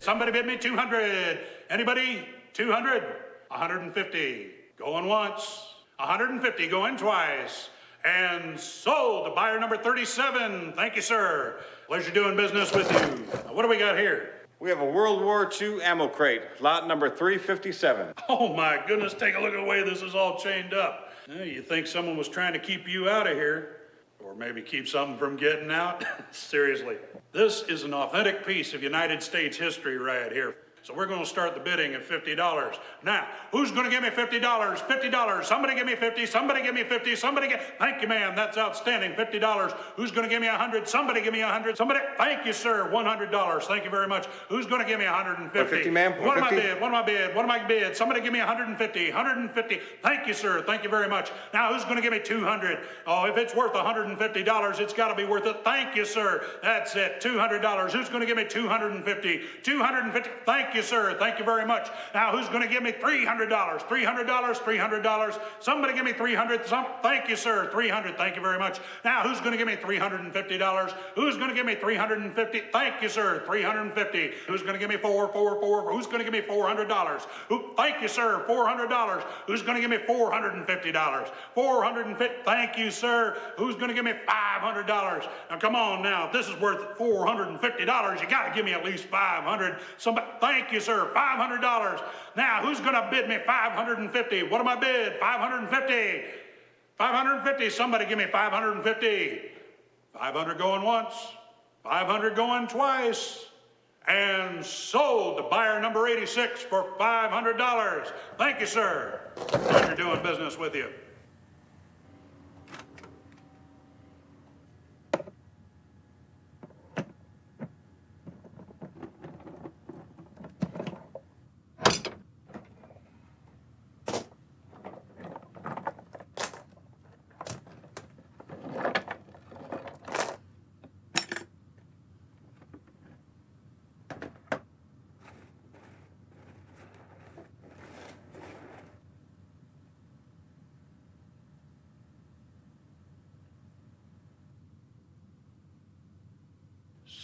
Somebody bid me 200. Anybody? 200. 150. Going once. 150 going twice. And sold to buyer number 37. Thank you, sir. Pleasure doing business with you. Now, what do we got here? We have a World War II ammo crate, lot number 357. Oh my goodness, take a look at the way this is all chained up. You think someone was trying to keep you out of here? Or maybe keep something from getting out? Seriously. This is an authentic piece of United States history right here. So we're going to start the bidding at $50. Now, who's going to give me $50? $50. Somebody give me 50. Somebody give me 50. Somebody give... Thank you, ma'am. That's outstanding. $50. Who's going to give me 100? Somebody give me 100. Somebody... Thank you, sir. $100. Thank you very much. Who's going to give me 150? 150, ma'am. What am I bid? What am I bid? What am I bid? Somebody give me 150. 150. Thank you, sir. Thank you very much. Now, who's going to give me 200? Oh, if it's worth $150, it's got to be worth it. Thank you, sir. That's it. $200. Who's going to give me 250? 250. Thank you, sir. Thank you very much. Now, who's going to give me $300? $300. $300. Somebody give me 300. Thank you, sir. 300. Thank you very much. Now, who's going to give me $350? Who's going to give me 350? Thank you, sir. 350. Who's going to give me four? Who's going to give me $400? Thank you, sir. $400. Who's going to give me $450? 450. Thank you, sir. Who's going to give me $500? Now, come on now. If this is worth $450, you got to give me at least $500. Somebody, thank you, sir. $500. Now, who's going to bid me $550? What am I bid? $550. $550. Somebody give me $550. 500 going once. 500 going twice. And sold to buyer number 86 for $500. Thank you, sir. Pleasure doing business with you.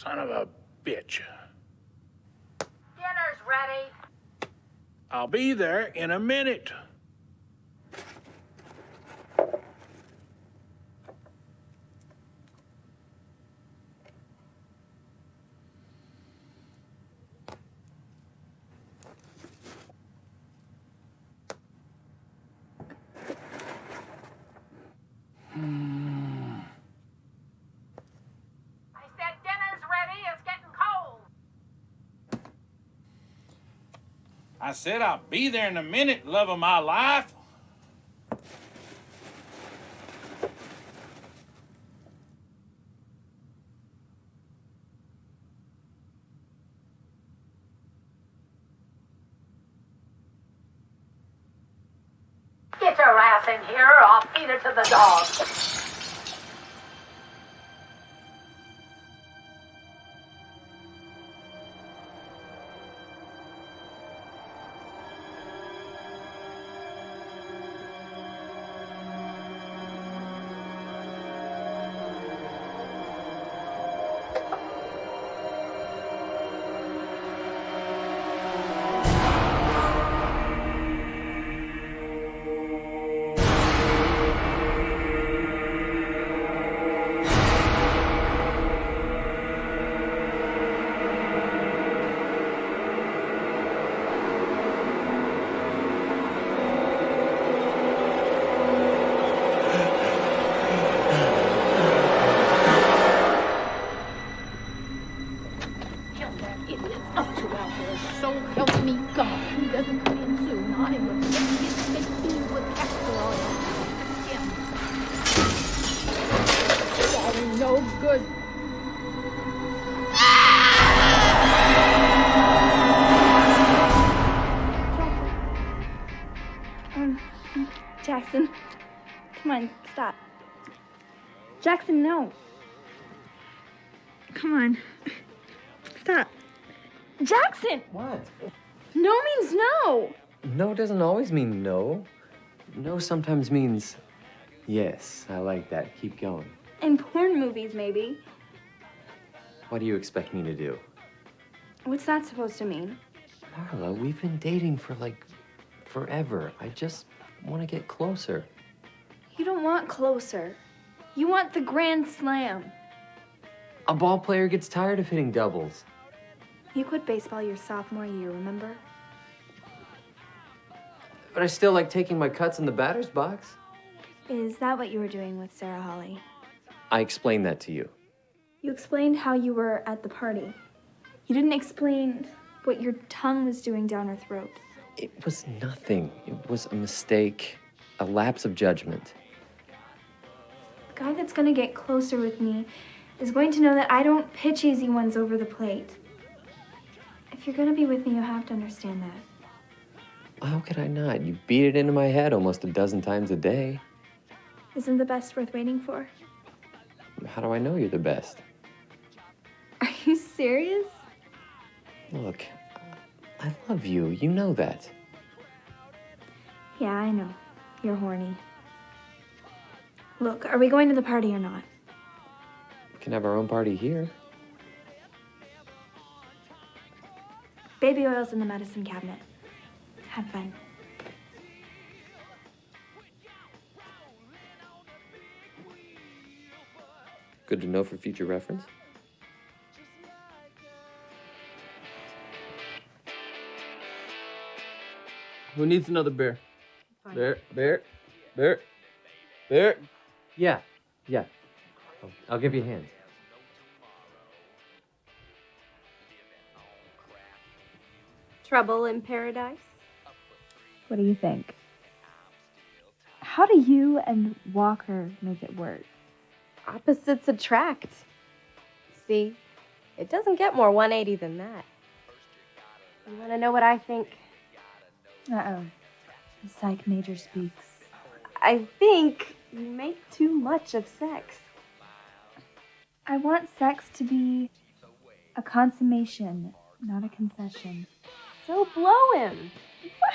Son of a bitch. Dinner's ready. I'll be there in a minute. I said I'll be there in a minute, love of my life. Get your ass in here or I'll feed it to the dogs. Jackson, come on, stop. Jackson, no. Come on. Stop. Jackson! What? No means no. No doesn't always mean no. No sometimes means yes. I like that. Keep going. In porn movies, maybe. What do you expect me to do? What's that supposed to mean? Marla, we've been dating for like forever. I just want to get closer. You don't want closer. You want the Grand Slam. A ball player gets tired of hitting doubles. You quit baseball your sophomore year, remember? But I still like taking my cuts in the batter's box. Is that what you were doing with Sarah Holly? I explained that to you. You explained how you were at the party. You didn't explain what your tongue was doing down her throat. It was nothing. It was a mistake, a lapse of judgment. The guy that's gonna get closer with me is going to know that I don't pitch easy ones over the plate. If you're gonna be with me, you have to understand that. How could I not? You beat it into my head almost a dozen times a day. Isn't the best worth waiting for? How do I know you're the best? Are you serious? Look, I love you. You know that. Yeah, I know. You're horny. Look, are we going to the party or not? We can have our own party here. Baby oil's in the medicine cabinet. Have fun. Good to know for future reference. Who needs another bear? Bear. Yeah. I'll give you a hand. Trouble in Paradise? What do you think? How do you and Walker make it work? Opposites attract. See, it doesn't get more 180 than that. You want to know what I think? Uh-oh. The psych major speaks. I think you make too much of sex. I want sex to be a consummation, not a concession. So blow him. What?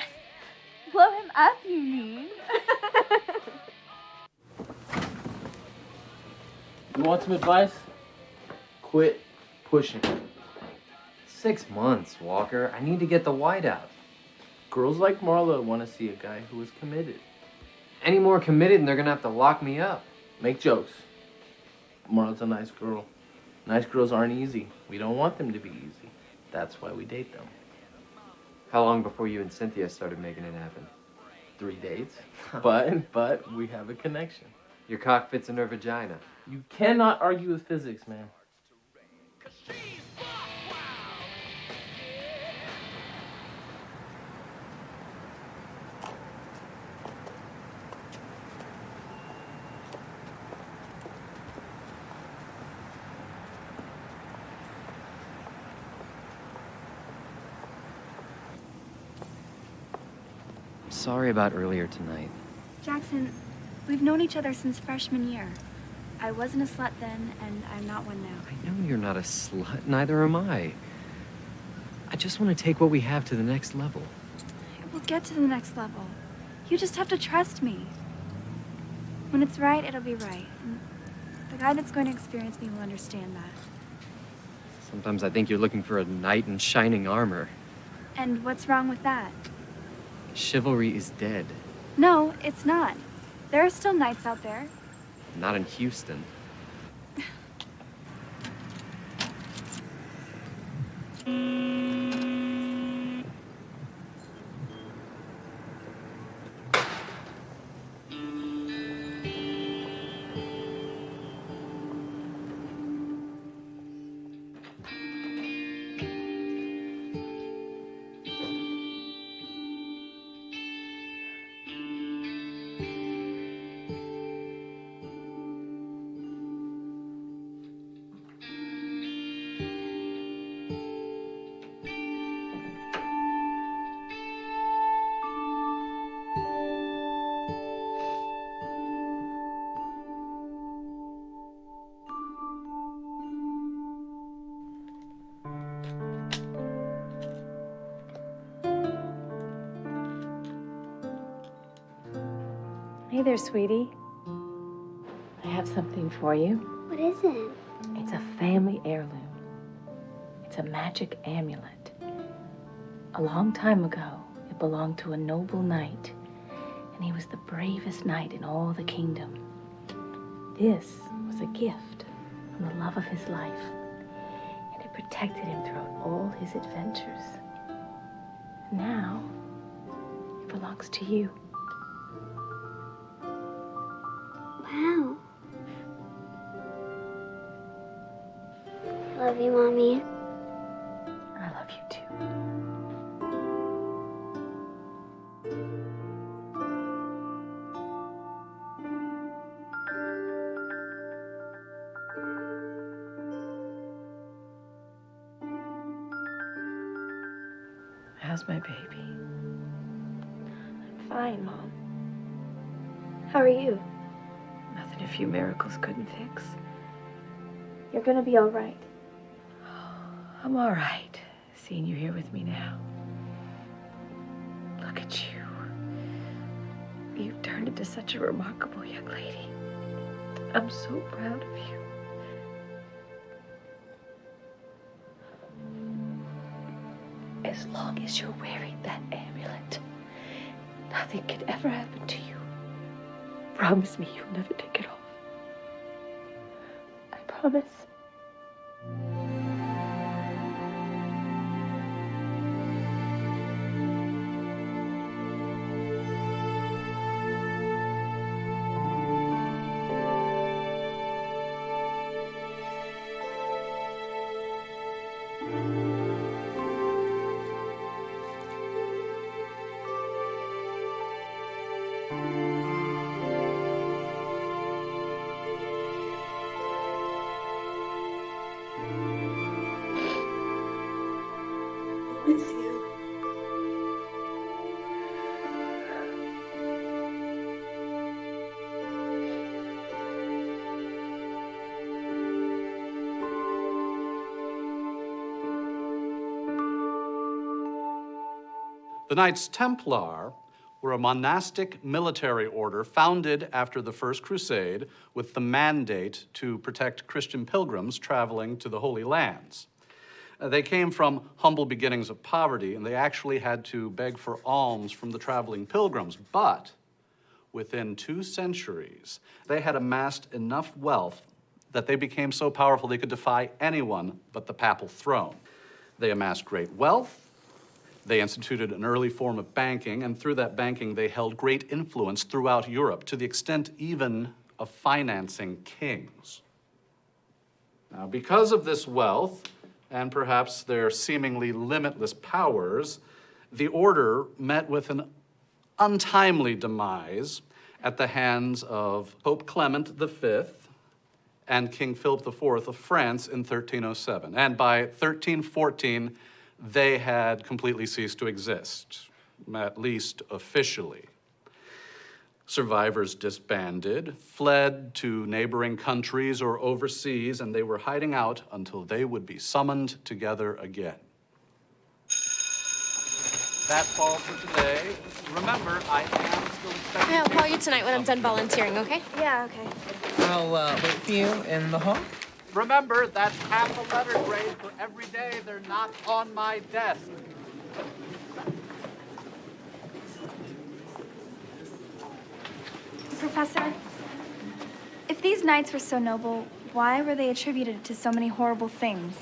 Blow him up, you mean? You want some advice? Quit pushing. 6 months, Walker. I need to get the white out. Girls like Marla want to see a guy who is committed. Any more committed and they're gonna have to lock me up. Make jokes. Marla's a nice girl. Nice girls aren't easy. We don't want them to be easy. That's why we date them. How long before you and Cynthia started making it happen? 3 dates. But we have a connection. Your cock fits in her vagina. You cannot argue with physics, man. Sorry about earlier tonight. Jackson, we've known each other since freshman year. I wasn't a slut then, and I'm not one now. I know you're not a slut, neither am I. I just want to take what we have to the next level. We'll get to the next level. You just have to trust me. When it's right, it'll be right. And the guy that's going to experience me will understand that. Sometimes I think you're looking for a knight in shining armor. And what's wrong with that? Chivalry is dead. No, it's not. There are still knights out there. Not in Houston. Hey there, sweetie. I have something for you. What is it? It's a family heirloom. It's It's a magic amulet. A long time ago, it belonged to a noble knight, and he was the bravest knight in all the kingdom. This was a gift from the love of his life, and it protected him throughout all his adventures. Now, it belongs to you. Wow. I love you, Mommy. I love you too. How's my baby? I'm fine, Mom. How are you? Nothing a few miracles couldn't fix. You're gonna be all right. I'm all right, seeing you here with me now. Look at you. You've turned into such a remarkable young lady. I'm so proud of you. As long as you're wearing that amulet, nothing can ever happen to you. Promise me you'll never take it off. I promise. Miss you. The Knights Templar were a monastic military order founded after the First Crusade with the mandate to protect Christian pilgrims traveling to the Holy Lands. They came from humble beginnings of poverty, and they actually had to beg for alms from the traveling pilgrims. But within 2 centuries, they had amassed enough wealth that they became so powerful they could defy anyone but the papal throne. They amassed great wealth. They instituted an early form of banking, and through that banking, they held great influence throughout Europe, to the extent even of financing kings. Now, because of this wealth, and perhaps their seemingly limitless powers, the order met with an untimely demise at the hands of Pope Clement V and King Philip IV of France in 1307. And by 1314, they had completely ceased to exist, at least officially. Survivors disbanded, fled to neighboring countries or overseas, and they were hiding out until they would be summoned together again. That's all for today. Remember, I am still expecting... I'll call you tonight when I'm done volunteering, okay? Yeah, okay. I'll wait for you in the hall. Remember, that's half a letter grade for every day they're not on my desk. Professor, if these knights were so noble, why were they attributed to so many horrible things?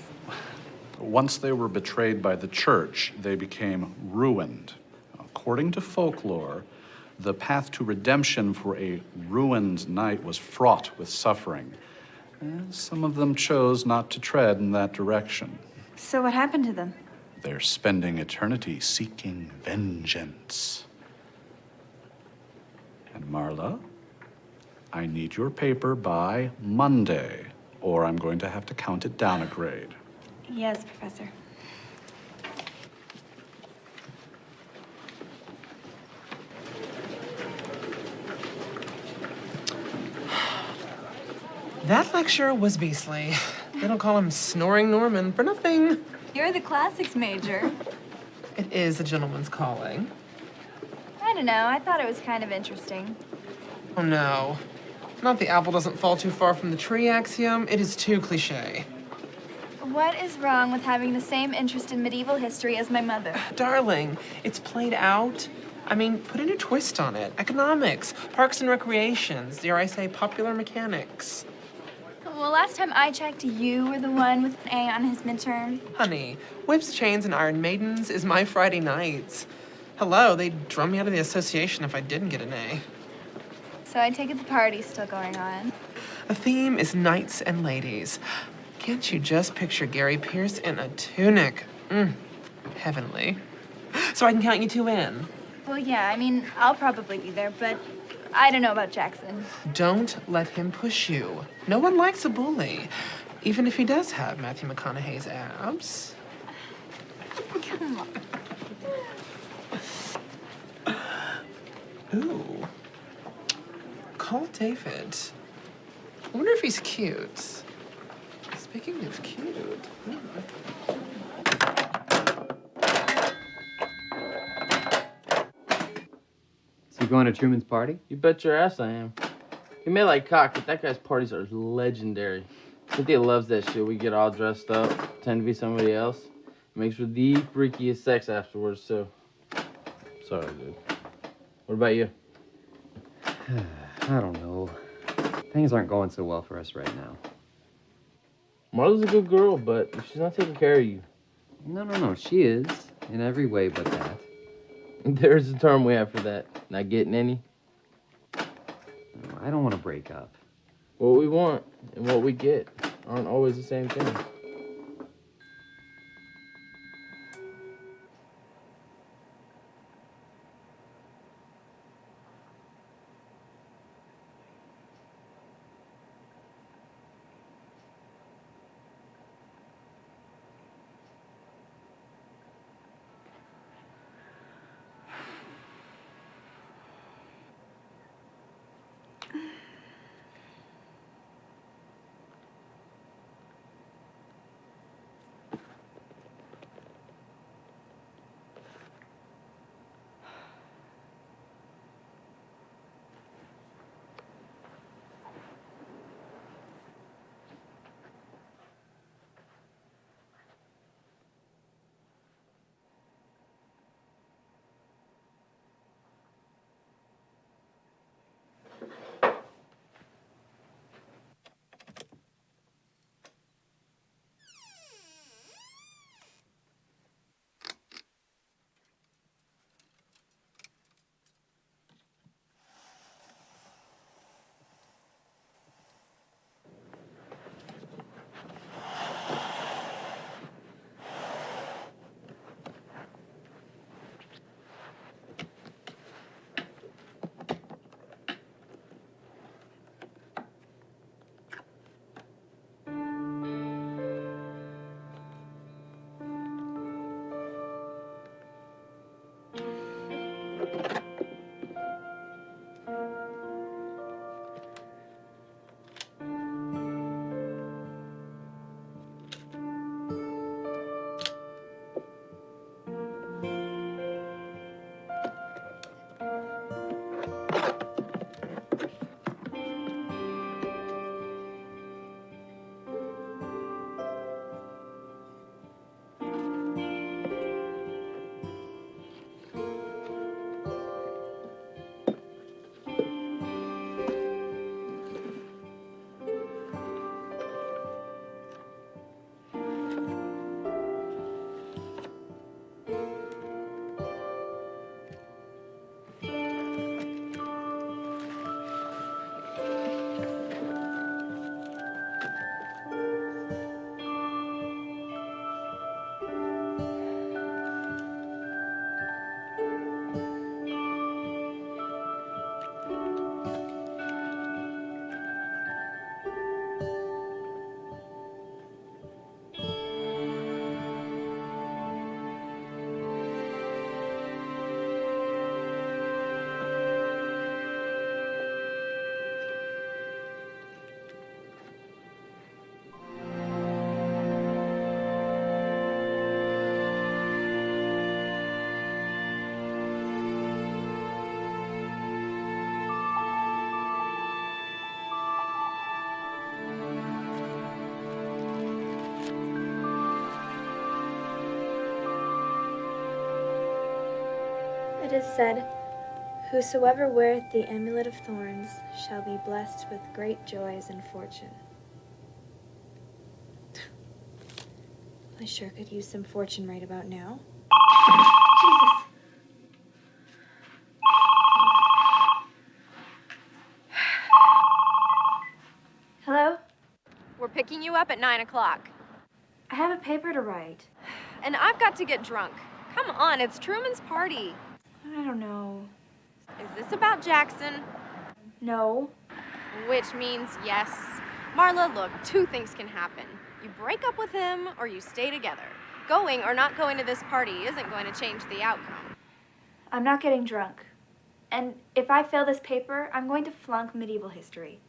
Once they were betrayed by the church, they became ruined. According to folklore, the path to redemption for a ruined knight was fraught with suffering. And some of them chose not to tread in that direction. So what happened to them? They're spending eternity seeking vengeance. And Marla, I need your paper by Monday, or I'm going to have to count it down a grade. Yes, Professor. That lecture was beastly. They don't call him Snoring Norman for nothing. You're the classics major. It is a gentleman's calling. I don't know. I thought it was kind of interesting. Oh no. Not the apple doesn't fall too far from the tree axiom. It is too cliche. What is wrong with having the same interest in medieval history as my mother? Darling, it's played out. I mean, put a new twist on it. Economics, parks and recreations, dare I say popular mechanics. Well, last time I checked, you were the one with an A on his midterm. Honey, whips, chains, and Iron Maidens is my Friday nights. Hello, they'd drum me out of the association if I didn't get an A. So I take it the party's still going on. The theme is knights and ladies. Can't you just picture Gary Pierce in a tunic? Heavenly. So I can count you two in. Well, yeah, I mean, I'll probably be there, but I don't know about Jackson. Don't let him push you. No one likes a bully, even if he does have Matthew McConaughey's abs. Come on. Ooh. Call David. I wonder if he's cute. Speaking of cute. So you going to Truman's party? You bet your ass I am. He may like cock, but that guy's parties are legendary. Cynthia loves that shit. We get all dressed up, pretend to be somebody else. It makes for the freakiest sex afterwards, too. Sorry, dude. What about you? I don't know. Things aren't going so well for us right now. Marla's a good girl, but she's not taking care of you. No. She is. In every way but that. There's a term we have for that. Not getting any. No, I don't want to break up. What we want and what we get aren't always the same thing. it is said, "Whosoever weareth the Amulet of Thorns shall be blessed with great joys and fortune." I sure could use some fortune right about now. Jesus. Hello? We're picking you up at 9 o'clock. I have a paper to write. And I've got to get drunk. Come on, it's Truman's party. I don't know. Is this about Jackson? No. Which means yes. Marla, look, two things can happen. You break up with him or you stay together. Going or not going to this party isn't going to change the outcome. I'm not getting drunk. And if I fail this paper, I'm going to flunk medieval history.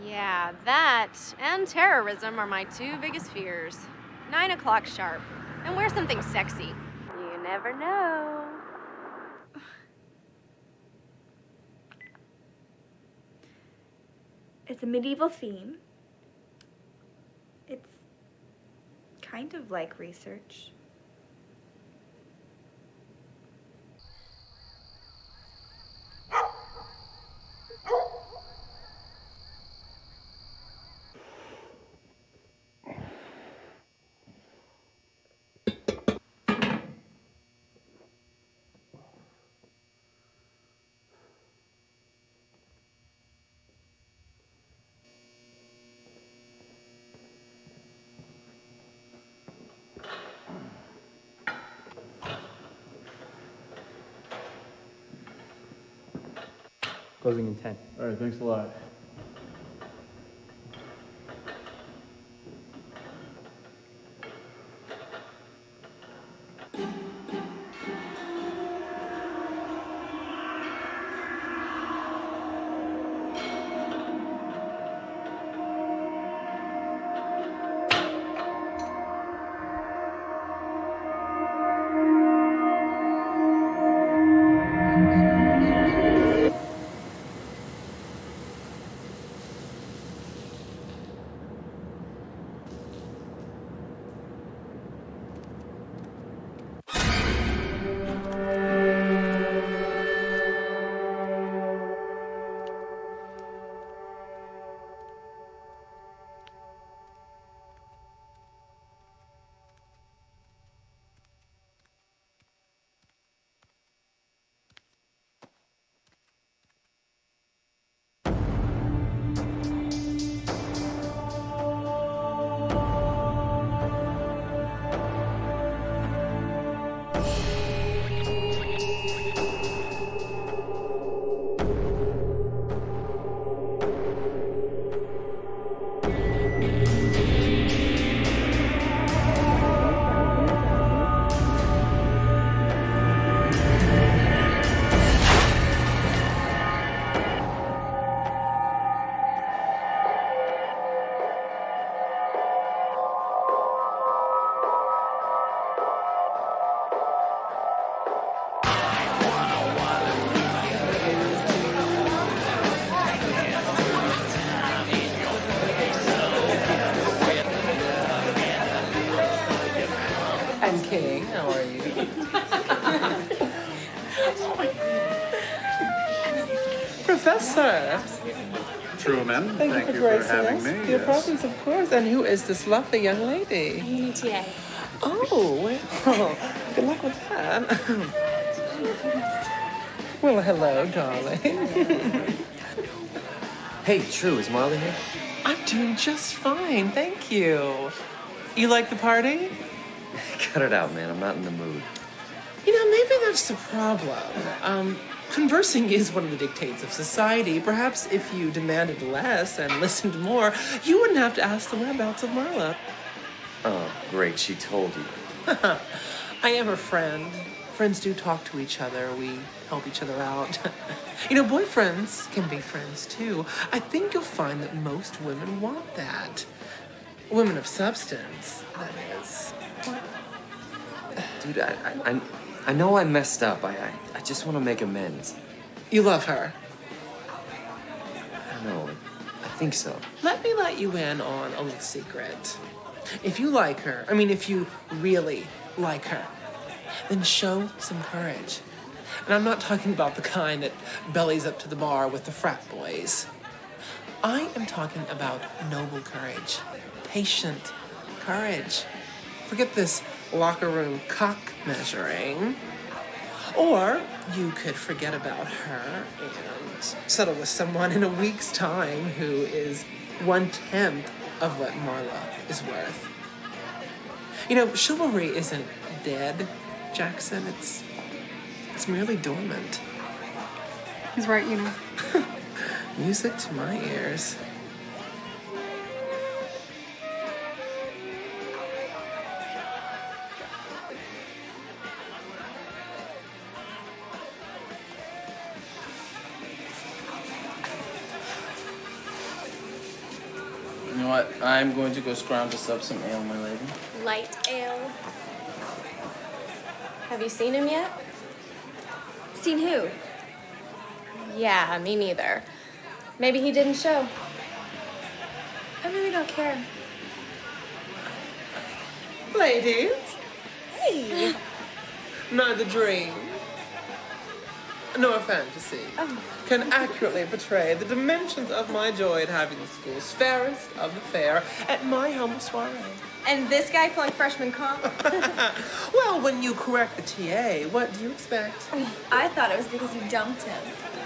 Yeah, that and terrorism are my two biggest fears. 9 o'clock sharp. And wear something sexy. You never know. It's a medieval theme. It's kind of like research. Closing in 10. All right, thanks a lot. I'm King. How are you? Professor. Truman, Thank you for gracing having us. me. Your Yes. presence, of course. And who is this lovely young lady? I'm your new TA. Oh, well, good luck with that. Well, hello, darling. Hey, True, is Marla here? I'm doing just fine, thank you. You like the party? Cut it out, man. I'm not in the mood. You know, maybe that's the problem. Conversing is one of the dictates of society. Perhaps if you demanded less and listened more, you wouldn't have to ask the whereabouts of Marla. Oh, great. She told you. I am her friend. Friends do talk to each other. We help each other out. You know, boyfriends can be friends too. I think you'll find that most women want that. Women of substance, that is. Dude, I know I messed up. I just want to make amends. You love her. I don't know. I think so. Let me let you in on a little secret. If you like her, if you really like her, then show some courage. And I'm not talking about the kind that bellies up to the bar with the frat boys. I am talking about noble courage, patient courage. Forget this locker room cock measuring. Or you could forget about her and settle with someone in a week's time who is 1/10 of what Marla is worth. You know, chivalry isn't dead, Jackson. It's merely dormant. He's right, you know. Music to my ears. You know what? I'm going to go scrounge us up some ale, my lady. Light ale. Have you seen him yet? Seen who? Yeah, me neither. Maybe he didn't show. I really don't care. Ladies, Hey! neither dream nor fantasy can accurately portray the dimensions of my joy at having the school's fairest of the fair at my humble soiree. And this guy flung freshman comp? Well, when you correct the TA, what do you expect? I thought it was because you dumped him.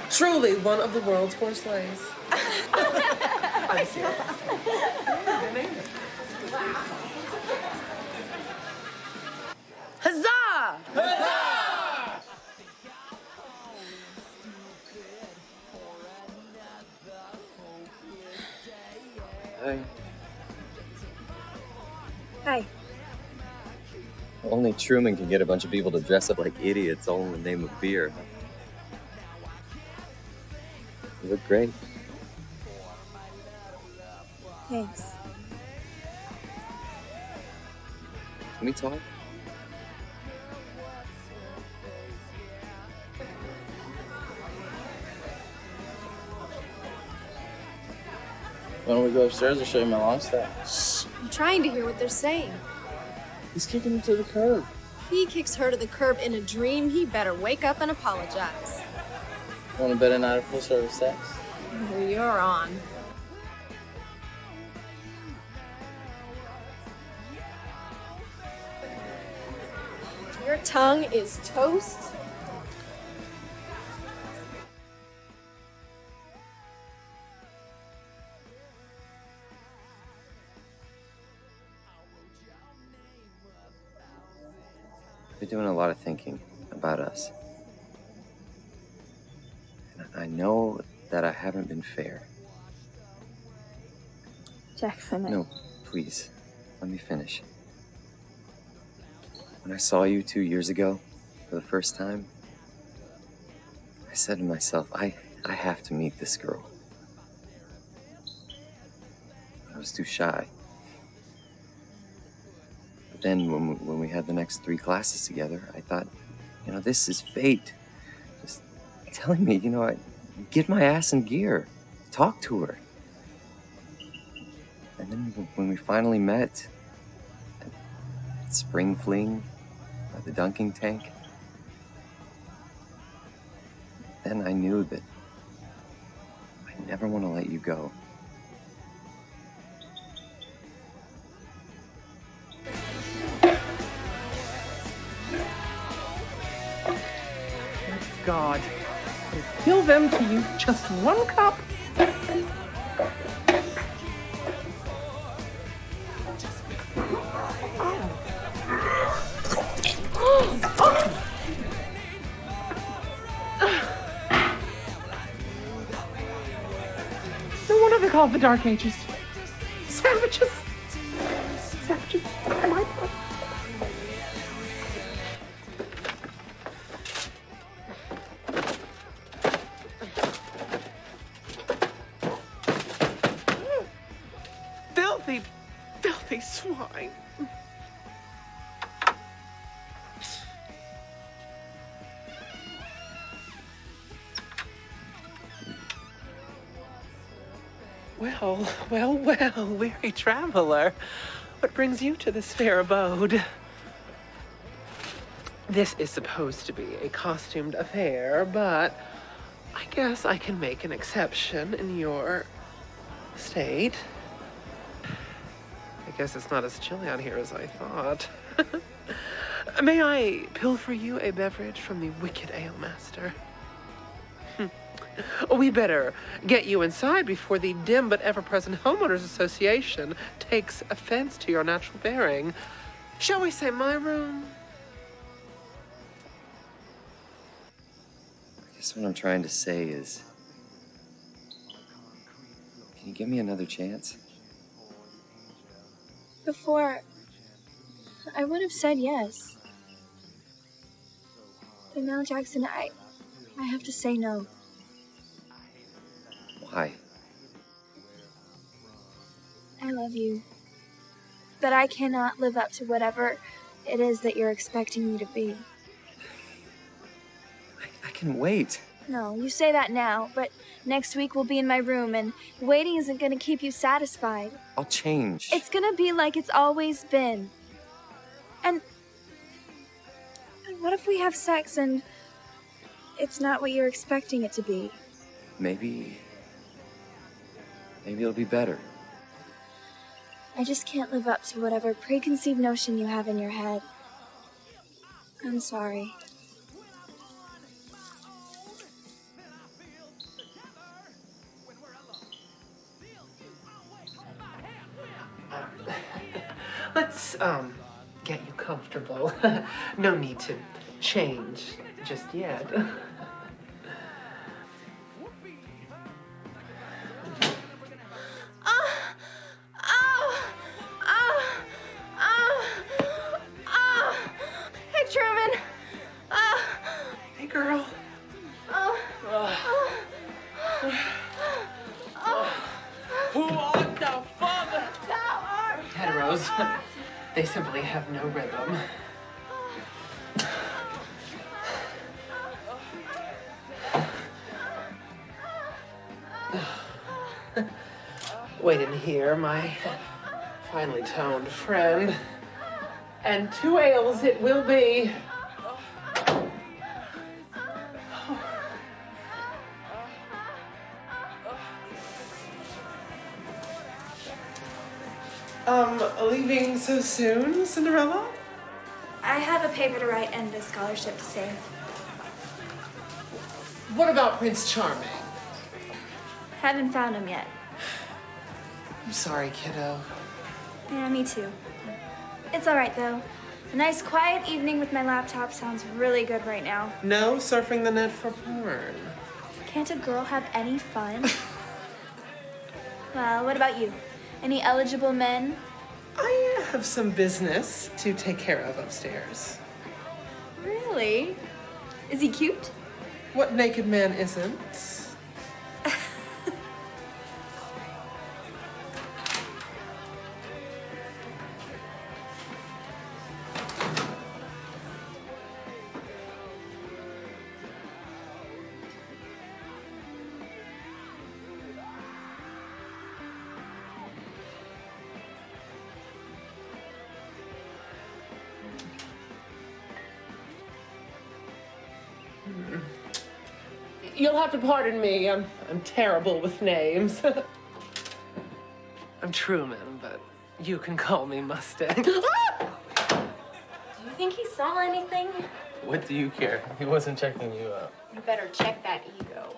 Truly one of the world's worst lays. I'm serious. Huzzah! Hi. Hi. Only Truman can get a bunch of people to dress up like idiots all in the name of beer. You look great. Thanks. Can we talk? Why don't we go upstairs and show you my long stack? Shh, I'm trying to hear what they're saying. He's kicking me to the curb. He kicks her to the curb in a dream, he better wake up and apologize. Want a better night of full service sex? You're on. Your tongue is toast. You're doing a lot of thinking about us. And I know that I haven't been fair. Jackson. No, please, let me finish. When I saw you 2 years ago for the first time, I said to myself, I have to meet this girl. I was too shy. But then when we had the next 3 classes together, I thought, you know, this is fate. Just telling me, you know, I get my ass in gear, talk to her. And then when we finally met at Spring Fling, at the dunking tank, then I knew that I never want to let you go. God, I fill them to you just 1 cup. No wonder they're called the Dark Ages. Savages. Savages. My blood. Filthy, filthy swine. Well, weary traveler. What brings you to this fair abode? This is supposed to be a costumed affair, but I guess I can make an exception in your state. I guess it's not as chilly out here as I thought. May I pilfer you a beverage from the wicked ale master? We better get you inside before the dim but ever-present Homeowners Association takes offense to your natural bearing. Shall we say my room? I guess what I'm trying to say is, can you give me another chance? Before, I would have said yes. But now, Jackson, I have to say no. Why? I love you. But I cannot live up to whatever it is that you're expecting me to be. I can wait. No, you say that now, but next week we'll be in my room, and waiting isn't going to keep you satisfied. I'll change. It's going to be like it's always been. And what if we have sex and it's not what you're expecting it to be? Maybe it'll be better. I just can't live up to whatever preconceived notion you have in your head. I'm sorry. Let's, get you comfortable. No need to change just yet. Hey, Truman. Hey, girl. What the fuck? Heteros. They simply have no rhythm. Wait in here, my finely toned friend. And 2 ales it will be. Leaving so soon, Cinderella? I have a paper to write and a scholarship to save. What about Prince Charming? Haven't found him yet. I'm sorry, kiddo. Yeah, me too. It's all right, though. A nice quiet evening with my laptop sounds really good right now. No surfing the net for porn. Can't a girl have any fun? Well, what about you? Any eligible men? I have some business to take care of upstairs. Really? Is he cute? What naked man isn't? You'll have to pardon me. I'm terrible with names. I'm Truman, but you can call me Mustang. Do you think he saw anything? What do you care? He wasn't checking you out. You better check that ego.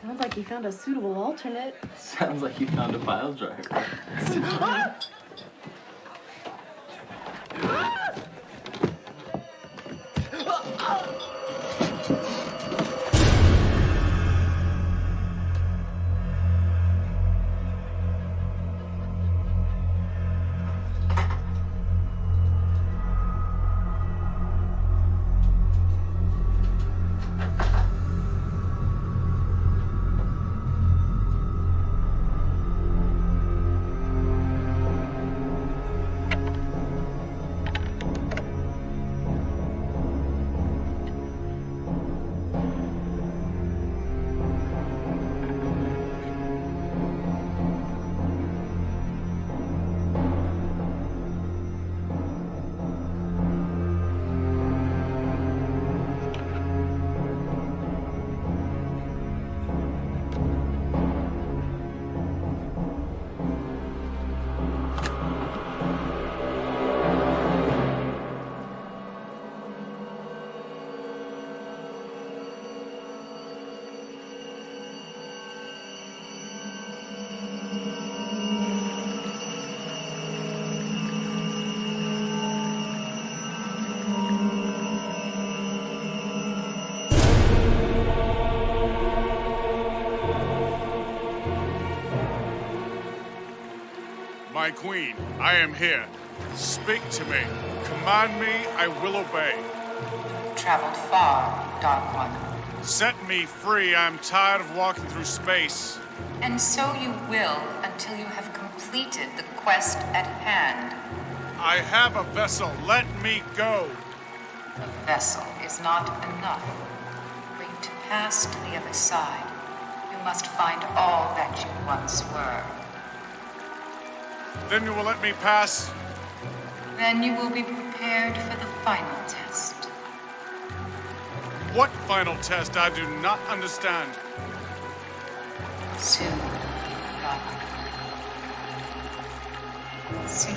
Sounds like he found a suitable alternate. Sounds like you found a pile driver. my queen, I am here. Speak to me. Command me, I will obey. You've traveled far, Dark One. Set me free. I'm tired of walking through space. And so you will until you have completed the quest at hand. I have a vessel. Let me go. A vessel is not enough. For you to pass to the other side, you must find all that you once were. Then you will let me pass? Then you will be prepared for the final test. What final test? I do not understand. Soon, Robin. Soon.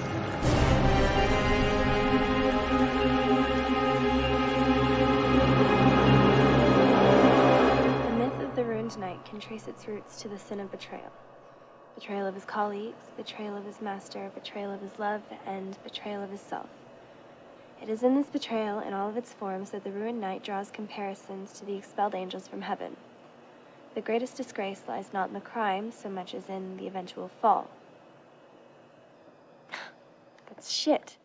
The myth of the ruined knight can trace its roots to the sin of betrayal. Betrayal of his colleagues, betrayal of his master, betrayal of his love, and betrayal of his self. It is in this betrayal, in all of its forms, that the ruined knight draws comparisons to the expelled angels from heaven. The greatest disgrace lies not in the crime so much as in the eventual fall. That's shit.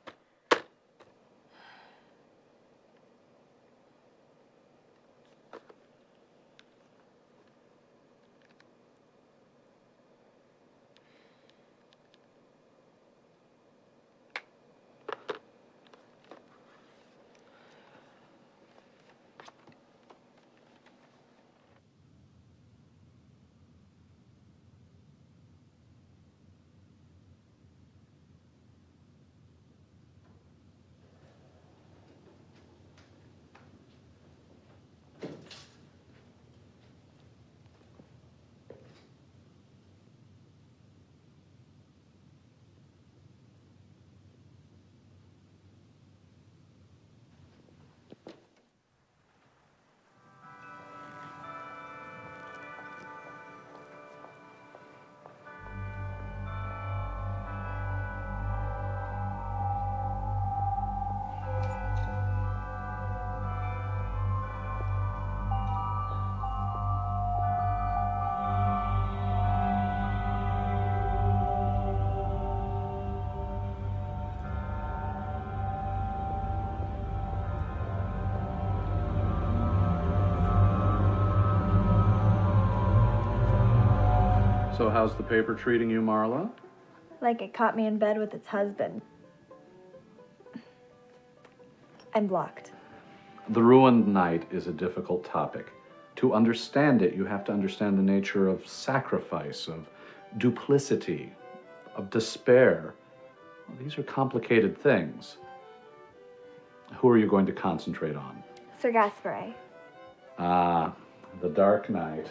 So how's the paper treating you, Marla? Like it caught me in bed with its husband. I'm blocked. The ruined knight is a difficult topic. To understand it, you have to understand the nature of sacrifice, of duplicity, of despair. Well, these are complicated things. Who are you going to concentrate on? Sir Gaspare. Ah, the Dark Knight.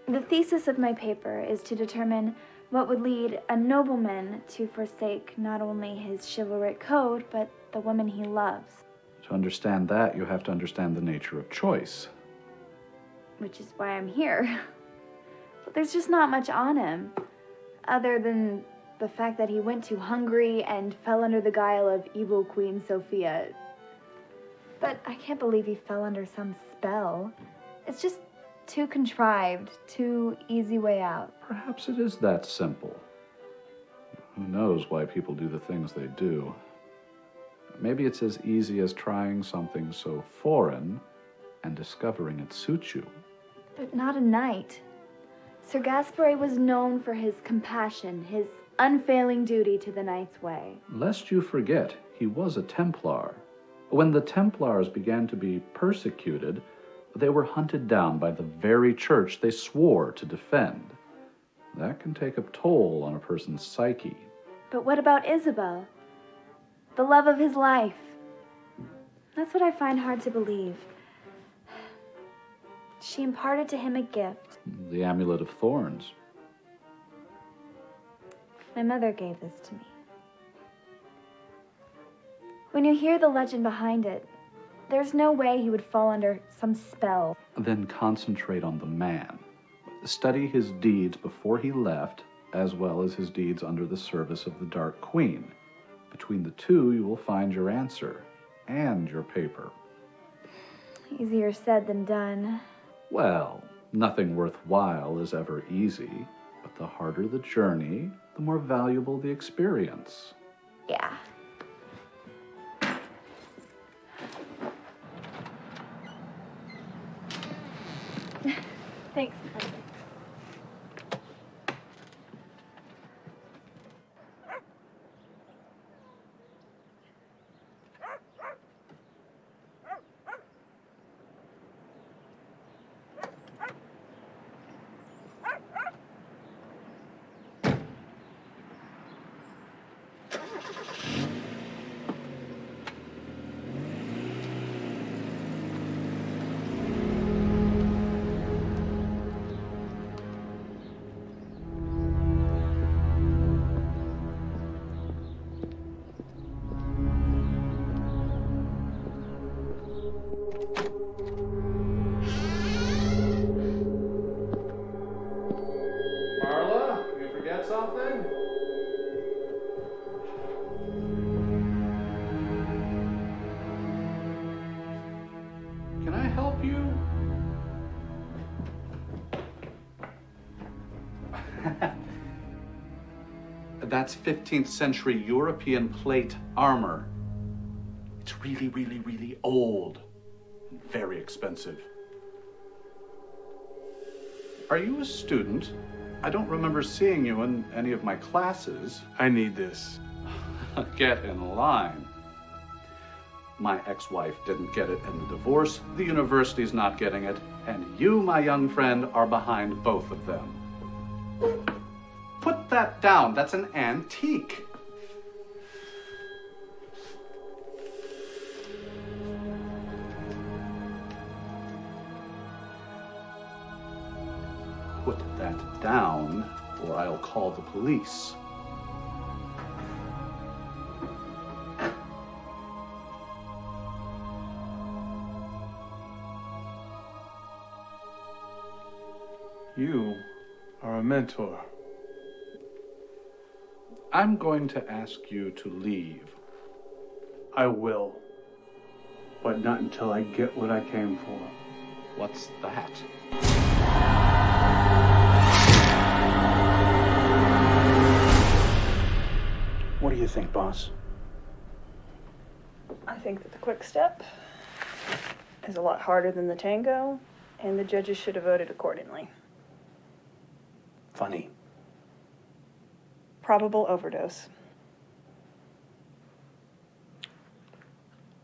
The thesis of my paper is to determine what would lead a nobleman to forsake not only his chivalric code, but the woman he loves. To understand that, you have to understand the nature of choice. Which is why I'm here. But there's just not much on him, other than the fact that he went to Hungary and fell under the guile of evil Queen Sophia. But I can't believe he fell under some spell. It's just too contrived, too easy way out. Perhaps it is that simple. Who knows why people do the things they do? Maybe it's as easy as trying something so foreign and discovering it suits you. But not a knight. Sir Gaspare was known for his compassion, his unfailing duty to the knight's way. Lest you forget, he was a Templar. When the Templars began to be persecuted, they were hunted down by the very church they swore to defend. That can take a toll on a person's psyche. But what about Isabel? The love of his life. That's what I find hard to believe. She imparted to him a gift. The Amulet of Thorns. My mother gave this to me. When you hear the legend behind it, there's no way he would fall under some spell. Then concentrate on the man. Study his deeds before he left, as well as his deeds under the service of the Dark Queen. Between the two, you will find your answer and your paper. Easier said than done. Well, nothing worthwhile is ever easy, but The harder the journey, the more valuable the experience. Yeah. Thanks. Marla, you forget something? Can I help you? That's 15th century European plate armor. It's really, really, really old. And very expensive. Are you a student? I don't remember seeing you in any of my classes. I need this. Get in line. My ex-wife didn't get it in the divorce, the university's not getting it, and you, my young friend, are behind both of them. Put that down. That's an antique. Put that down, or I'll call the police. You are a mentor. I'm going to ask you to leave. I will. But not until I get what I came for. What's that? What do you think, boss? I think that the quick step is a lot harder than the tango, and the judges should have voted accordingly. Funny. Probable overdose.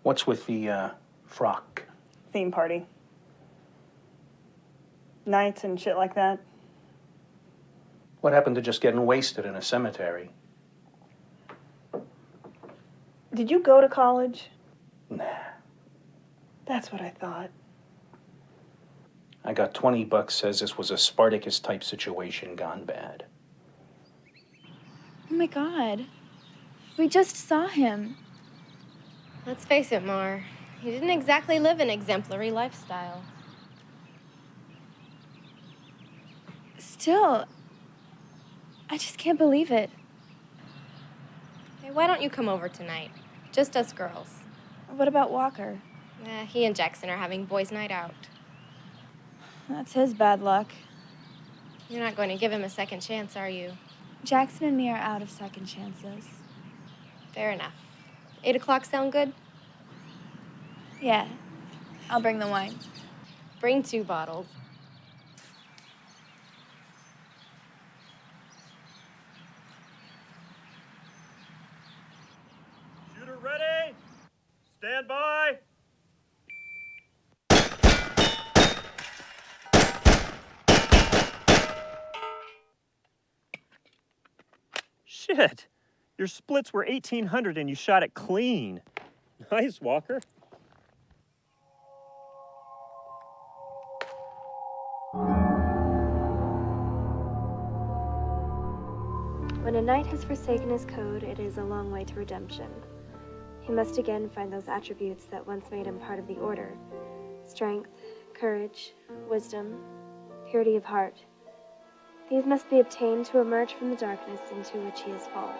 What's with the frock? Theme party. Nights and shit like that. What happened to just getting wasted in a cemetery? Did you go to college? Nah. That's what I thought. I got $20 says this was a Spartacus type situation gone bad. Oh my God. We just saw him. Let's face it, Mar. He didn't exactly live an exemplary lifestyle. Still, I just can't believe it. Hey, why don't you come over tonight? Just us girls. What about Walker? He and Jackson are having boys' night out. That's his bad luck. You're not going to give him a second chance, are you? Jackson and me are out of second chances. Fair enough. 8 o'clock sound good? Yeah. I'll bring the wine. Bring 2 bottles. Shooter ready? Stand by. Shit. Your splits were 1,800 and you shot it clean. Nice, Walker. When a knight has forsaken his code, it is a long way to redemption. He must again find those attributes that once made him part of the order. Strength, courage, wisdom, purity of heart. These must be obtained to emerge from the darkness into which he has fallen.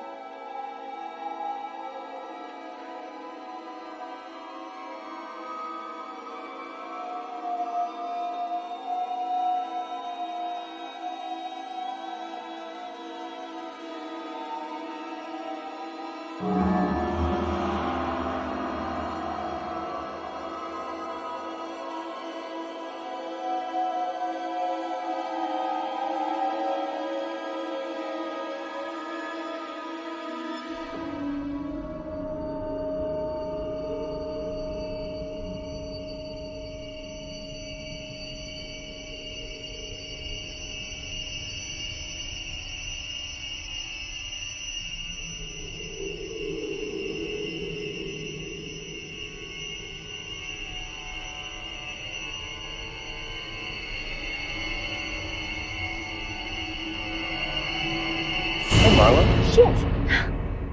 Marla? Shit!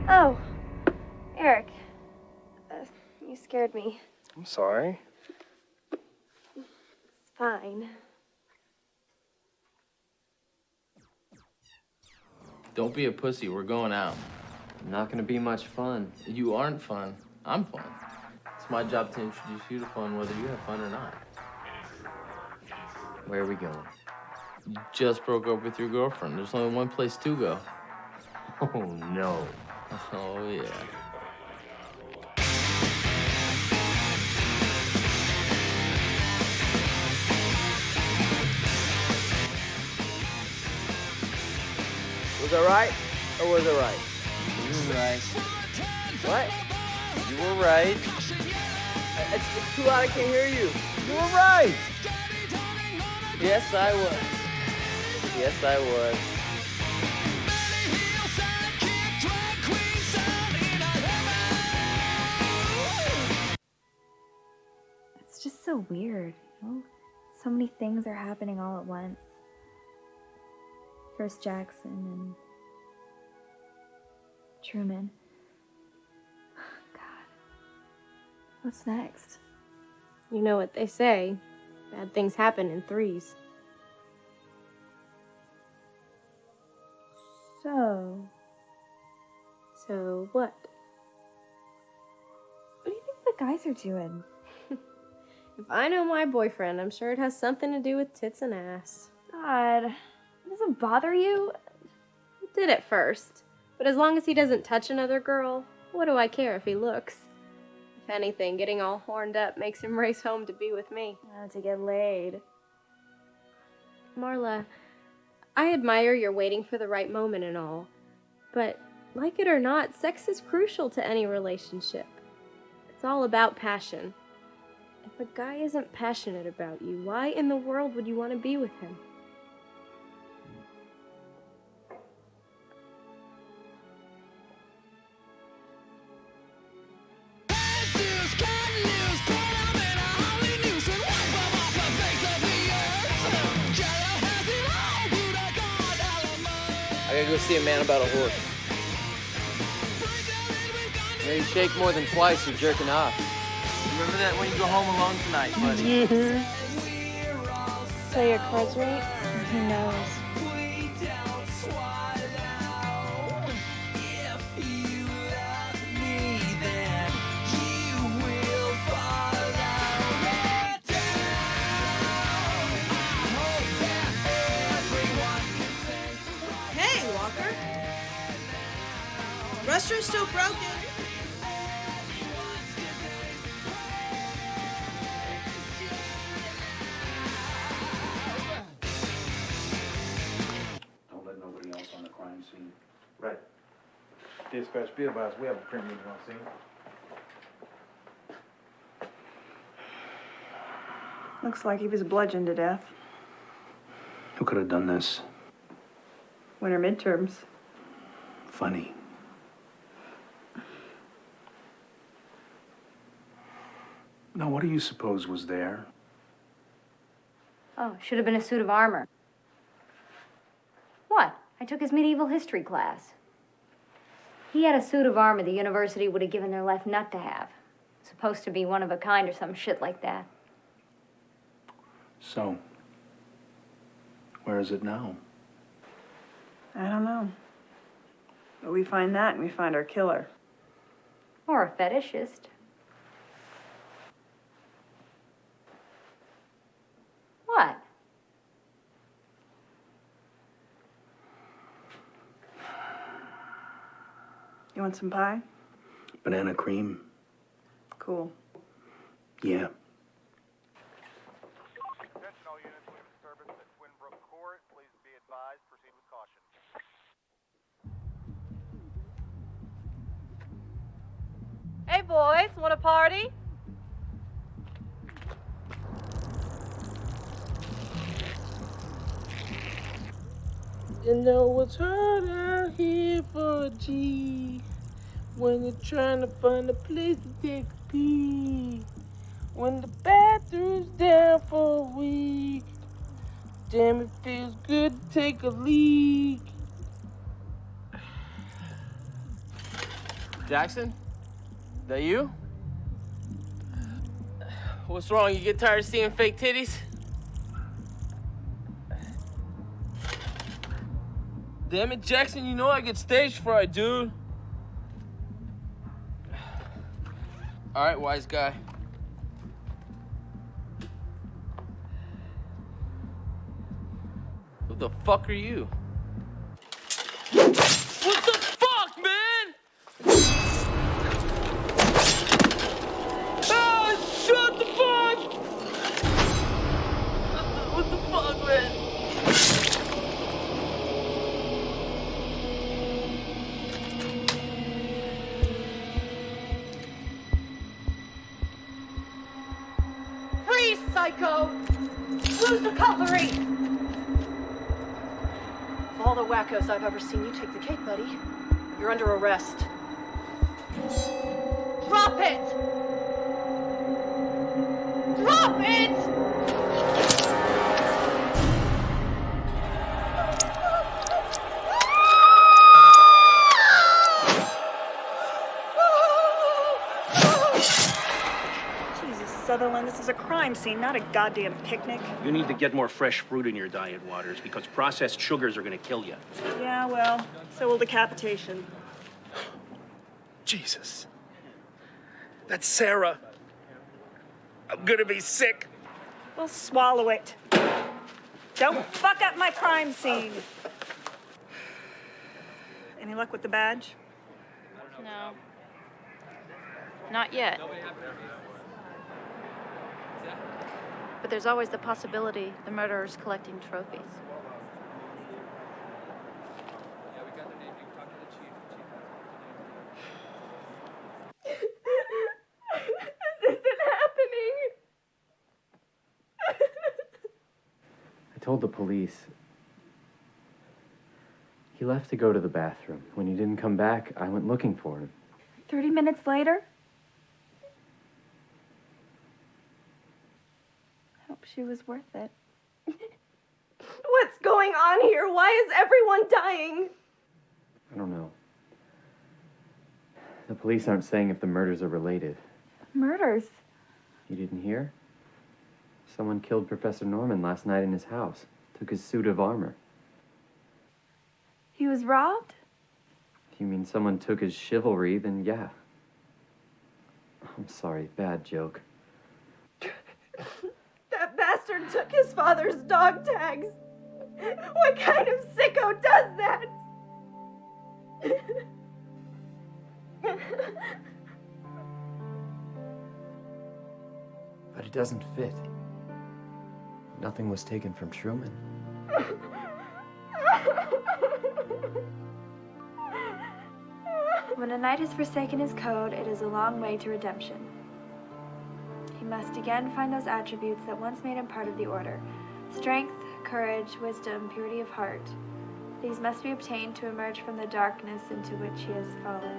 Oh, Eric. You scared me. I'm sorry. It's fine. Don't be a pussy. We're going out. Not gonna be much fun. You aren't fun. I'm fun. It's my job to introduce you to fun, whether you have fun or not. Where are we going? You just broke up with your girlfriend. There's only one place to go. Oh, no. Oh, yeah. Was I right, or was I right? You were right. What? You were right. It's too loud, I can't hear you. You were right! Yes, I was. Yes, I was. It's just so weird, you know? So many things are happening all at once. First Jackson and Truman. God. What's next? You know what they say. Bad things happen in threes. So what? What do you think the guys are doing? If I know my boyfriend, I'm sure it has something to do with tits and ass. God, it doesn't bother you? It did at first, but as long as he doesn't touch another girl, what do I care if he looks? If anything, getting all horned up makes him race home to be with me. To get laid. Marla, I admire your waiting for the right moment and all, but like it or not, sex is crucial to any relationship. It's all about passion. If a guy isn't passionate about you, why in the world would you want to be with him? I gotta go see a man about a horse. Yeah, you shake more than twice, you're jerking off. Remember that when you go home alone tonight, buddy. So your cards right? Who knows? Hey, Walker. Restroom's still broken. Don't let nobody else on the crime scene. Right. Dispatch be advised, we have a crime meeting on scene. Looks like he was bludgeoned to death. Who could have done this? Winter midterms. Funny. Now, what do you suppose was there? Oh, should have been a suit of armor. What? I took his medieval history class. He had a suit of armor the university would have given their left nut to have. Supposed to be one of a kind or some shit like that. So, where is it now? I don't know. But we find that and we find our killer. Or a fetishist. What? You want some pie? Banana cream? Cool. Yeah. Hey boys, want a party? You know it's hard out here for a G when you're trying to find a place to take a pee. When the bathroom's down for a week, damn it feels good to take a leak. Jackson? That you? What's wrong? You get tired of seeing fake titties? Damn it, Jackson, you know I get stage fright, dude. All right, wise guy. Who the fuck are you? What the fuck, man? Ah, shut the fuck! What the fuck, man? Freeze, psycho! Lose the cutlery! Of all the wackos I've ever seen, you take the cake, buddy. You're under arrest. Drop it! Drop it! Jesus, Sutherland, this is a crime scene, not a goddamn picnic. You need to get more fresh fruit in your diet, Waters, because processed sugars are gonna kill you. Yeah, well, so will decapitation. Jesus. That's Sarah. I'm gonna be sick. Well, swallow it. Don't fuck up my crime scene. Any luck with the badge? No. Not yet. But there's always the possibility the murderer's collecting trophies. This isn't happening! I told the police. He left to go to the bathroom. When he didn't come back, I went looking for him. 30 minutes later? Hope she was worth it. What's going on here? Why is everyone dying? I don't know. The police aren't saying if the murders are related. Murders? You didn't hear? Someone killed Professor Norman last night in his house. Took his suit of armor. He was robbed? If you mean someone took his chivalry, then yeah. I'm sorry, bad joke. That bastard took his father's dog tags. What kind of sicko does that? But it doesn't fit. Nothing was taken from Truman. When a knight has forsaken his code, it is a long way to redemption. He must again find those attributes that once made him part of the order. Strength, courage, wisdom, purity of heart. These must be obtained to emerge from the darkness into which he has fallen.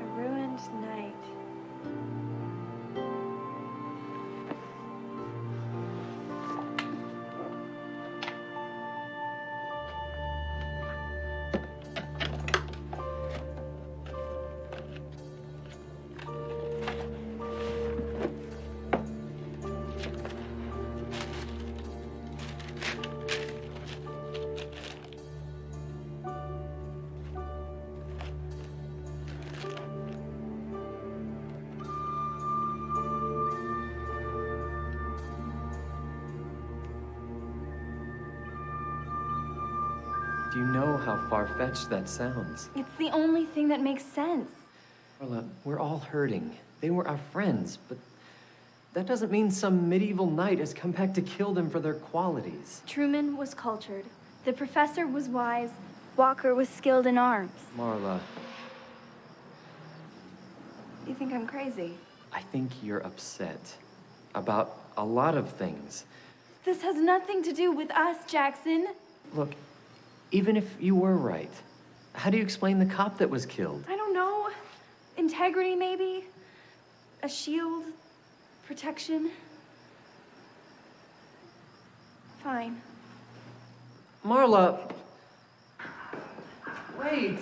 A ruined knight. Do you know how far-fetched that sounds? It's the only thing that makes sense. Marla, we're all hurting. They were our friends, but that doesn't mean some medieval knight has come back to kill them for their qualities. Truman was cultured. The professor was wise. Walker was skilled in arms. Marla, You think I'm crazy? I think you're upset about a lot of things. This has nothing to do with us, Jackson. Look, even if you were right, how do you explain the cop that was killed? I don't know. Integrity, maybe? A shield? Protection? Fine. Marla! Wait.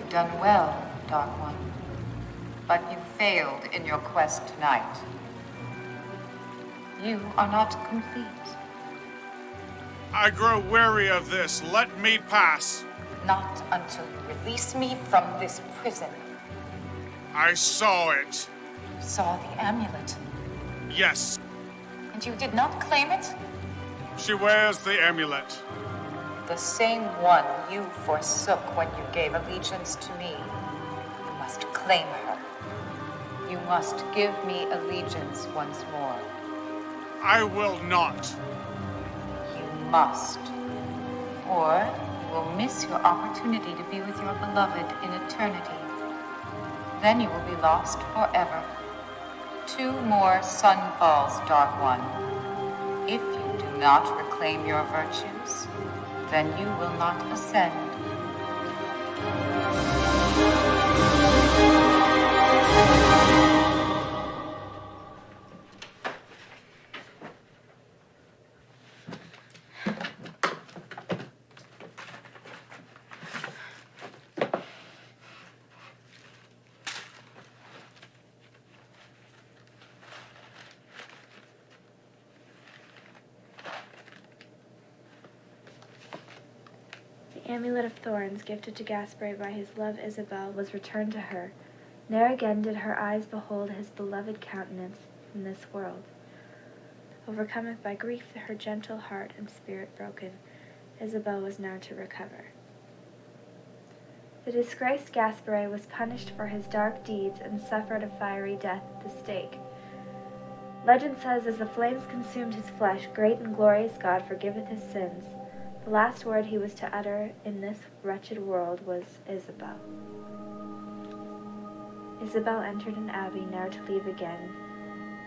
Done well, Dark One, but you failed in your quest tonight. You are not complete. I grow weary of this. Let me pass. Not until you release me from this prison. I saw it. You saw the amulet. Yes. And you did not claim it? She wears the amulet. The same one you forsook when you gave allegiance to me. You must claim her. You must give me allegiance once more. I will not. You must. Or you will miss your opportunity to be with your beloved in eternity. Then you will be lost forever. 2 more sunfalls, Dark One. If you do not reclaim your virtues, then you will not ascend. The Amulet of Thorns, gifted to Gaspare by his love Isabel, was returned to her. Ne'er again did her eyes behold his beloved countenance in this world. Overcometh by grief her gentle heart and spirit broken, Isabel was now to recover. The disgraced Gaspare was punished for his dark deeds and suffered a fiery death at the stake. Legend says, as the flames consumed his flesh, great and glorious God forgiveth his sins. The last word he was to utter in this wretched world was Isabel. Isabel entered an abbey, ne'er to leave again,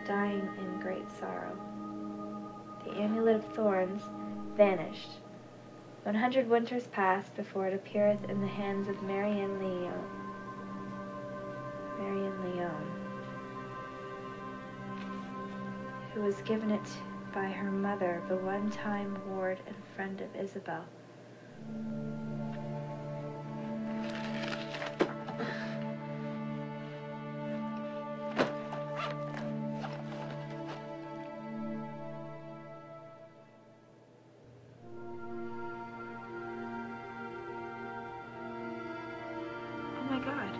dying in great sorrow. The Amulet of Thorns vanished. 100 winters passed before it appeareth in the hands of Marianne Leon, who was given it by her mother, the one-time ward and friend of Isabel. Oh my God.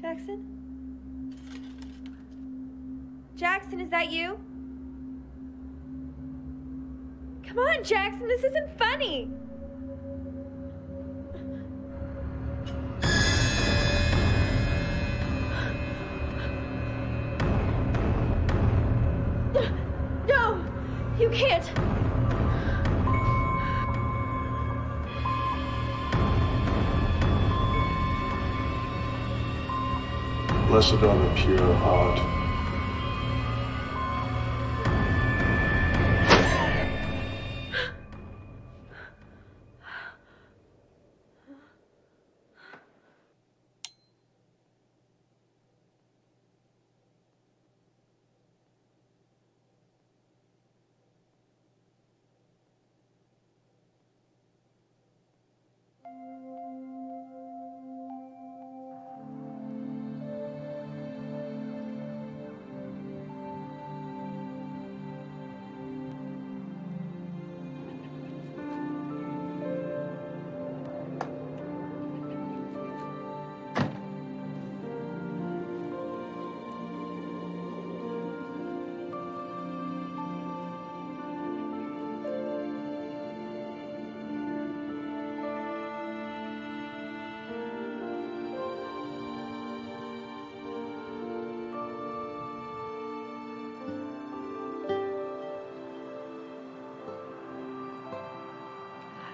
Jackson? Jackson, is that you? Come on, Jackson, this isn't funny. No, you can't. Blessed are the pure of heart.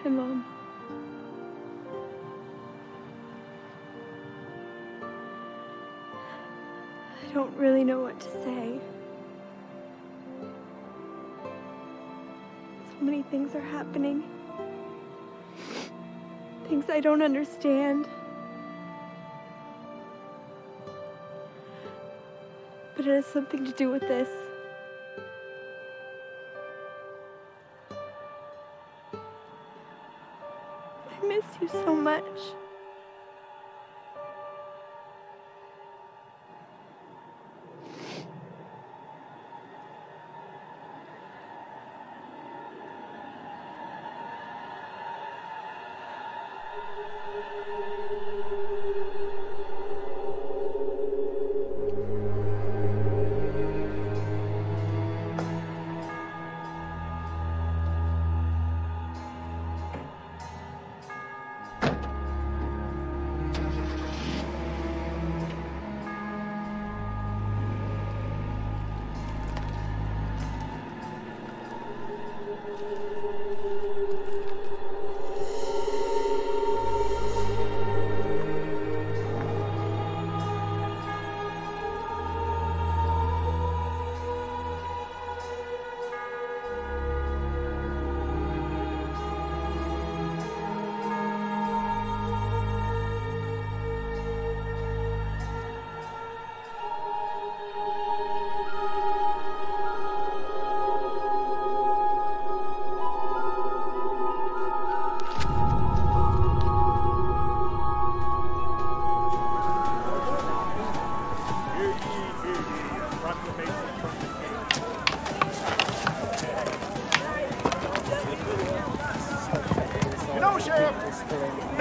Hi, Mom. I don't really know what to say. So many things are happening. Things I don't understand. But it has something to do with this. I miss you so much.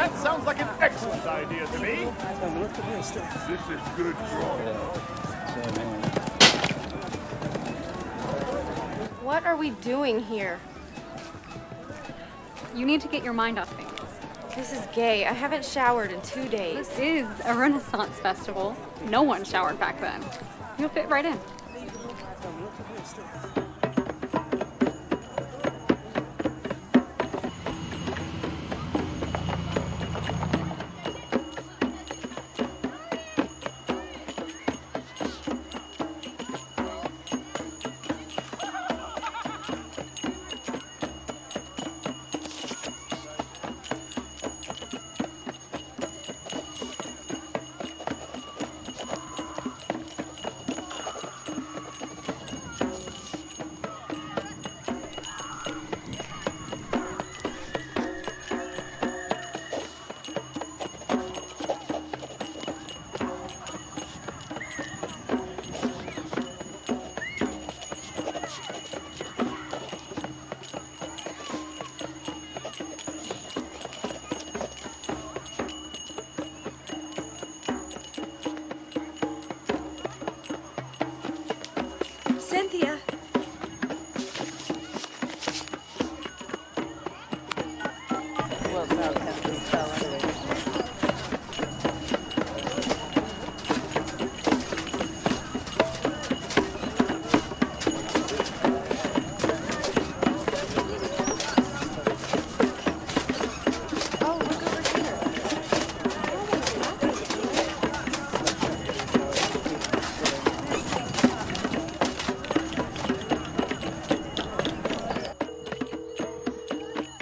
That sounds like an excellent idea to me. This is good drawing. What are we doing here? You need to get your mind off things. This is gay. I haven't showered in 2 days. This is a Renaissance festival. No one showered back then. You'll fit right in. Cynthia.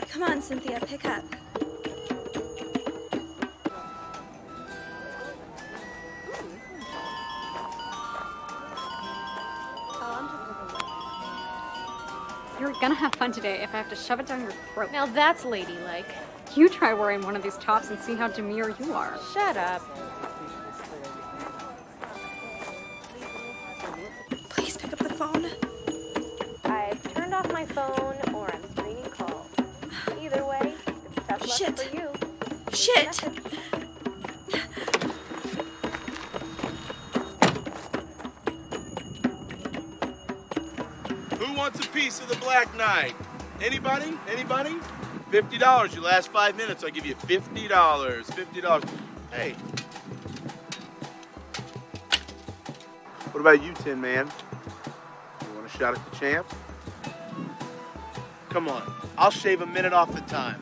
Come on, Cynthia, pick up. You're gonna have fun today if I have to shove it down your throat. Now that's ladylike. You try wearing one of these tops and see how demure you are. Shut up. Please pick up the phone. I've turned off my phone or I'm screening calls. Either way, it's tough luck Shit. for you. Shit! Who wants a piece of the Black Knight? Anybody? Anybody? $50. Your last 5 minutes, I'll give you $50. $50. Hey. What about you, Tin Man? You want a shot at the champ? Come on. I'll shave a minute off the time.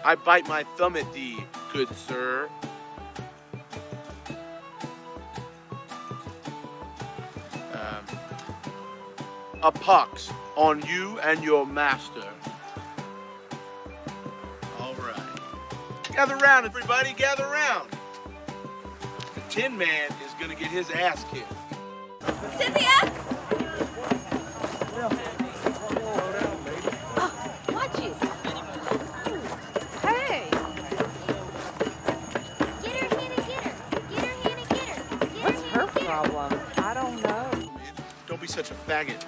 I bite my thumb at thee, good sir. A pox on you and your master. All right. Gather round, everybody. Gather round. The Tin Man is going to get his ass kicked. Cynthia! Watch it. Hey! What's her problem? I don't know. Don't be such a faggot.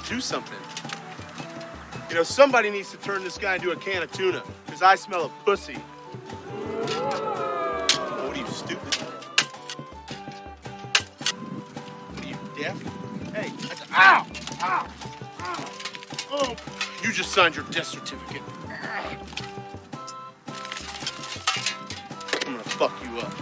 Do something. You know, somebody needs to turn this guy into a can of tuna, because I smell a pussy. What are you, stupid? What are you, deaf? Hey, ow! Ow! Ow! Oh, you just signed your death certificate. I'm gonna fuck you up.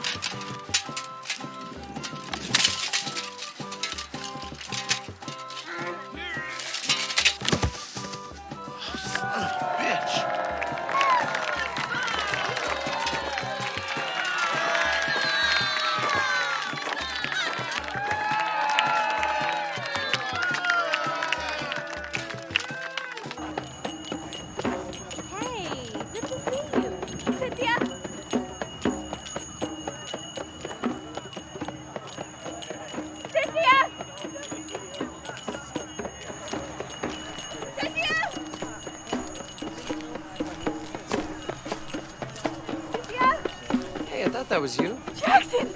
That was you? Jackson!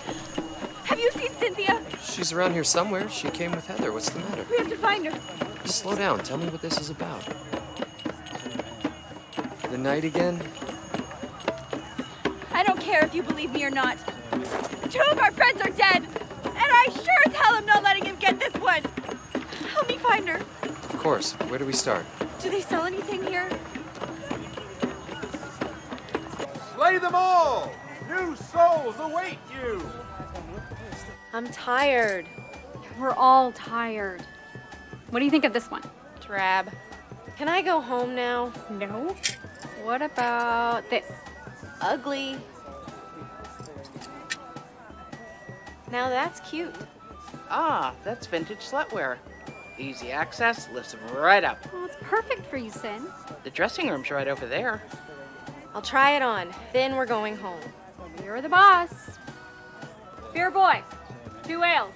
Have you seen Cynthia? She's around here somewhere. She came with Heather. What's the matter? We have to find her. Just slow down. Tell me what this is about. The night again? I don't care if you believe me or not. 2 of our friends are dead, and I sure as hell am not letting him get this one. Help me find her. Of course. Where do we start? Do they sell anything here? Slay them all! New souls await you! I'm tired. We're all tired. What do you think of this one? Drab. Can I go home now? No. What about this? Ugly. Now that's cute. Ah, that's vintage slutwear. Easy access, lifts them right up. Well, it's perfect for you, Sin. The dressing room's right over there. I'll try it on. Then we're going home. You're the boss. Beer boy, 2 ales.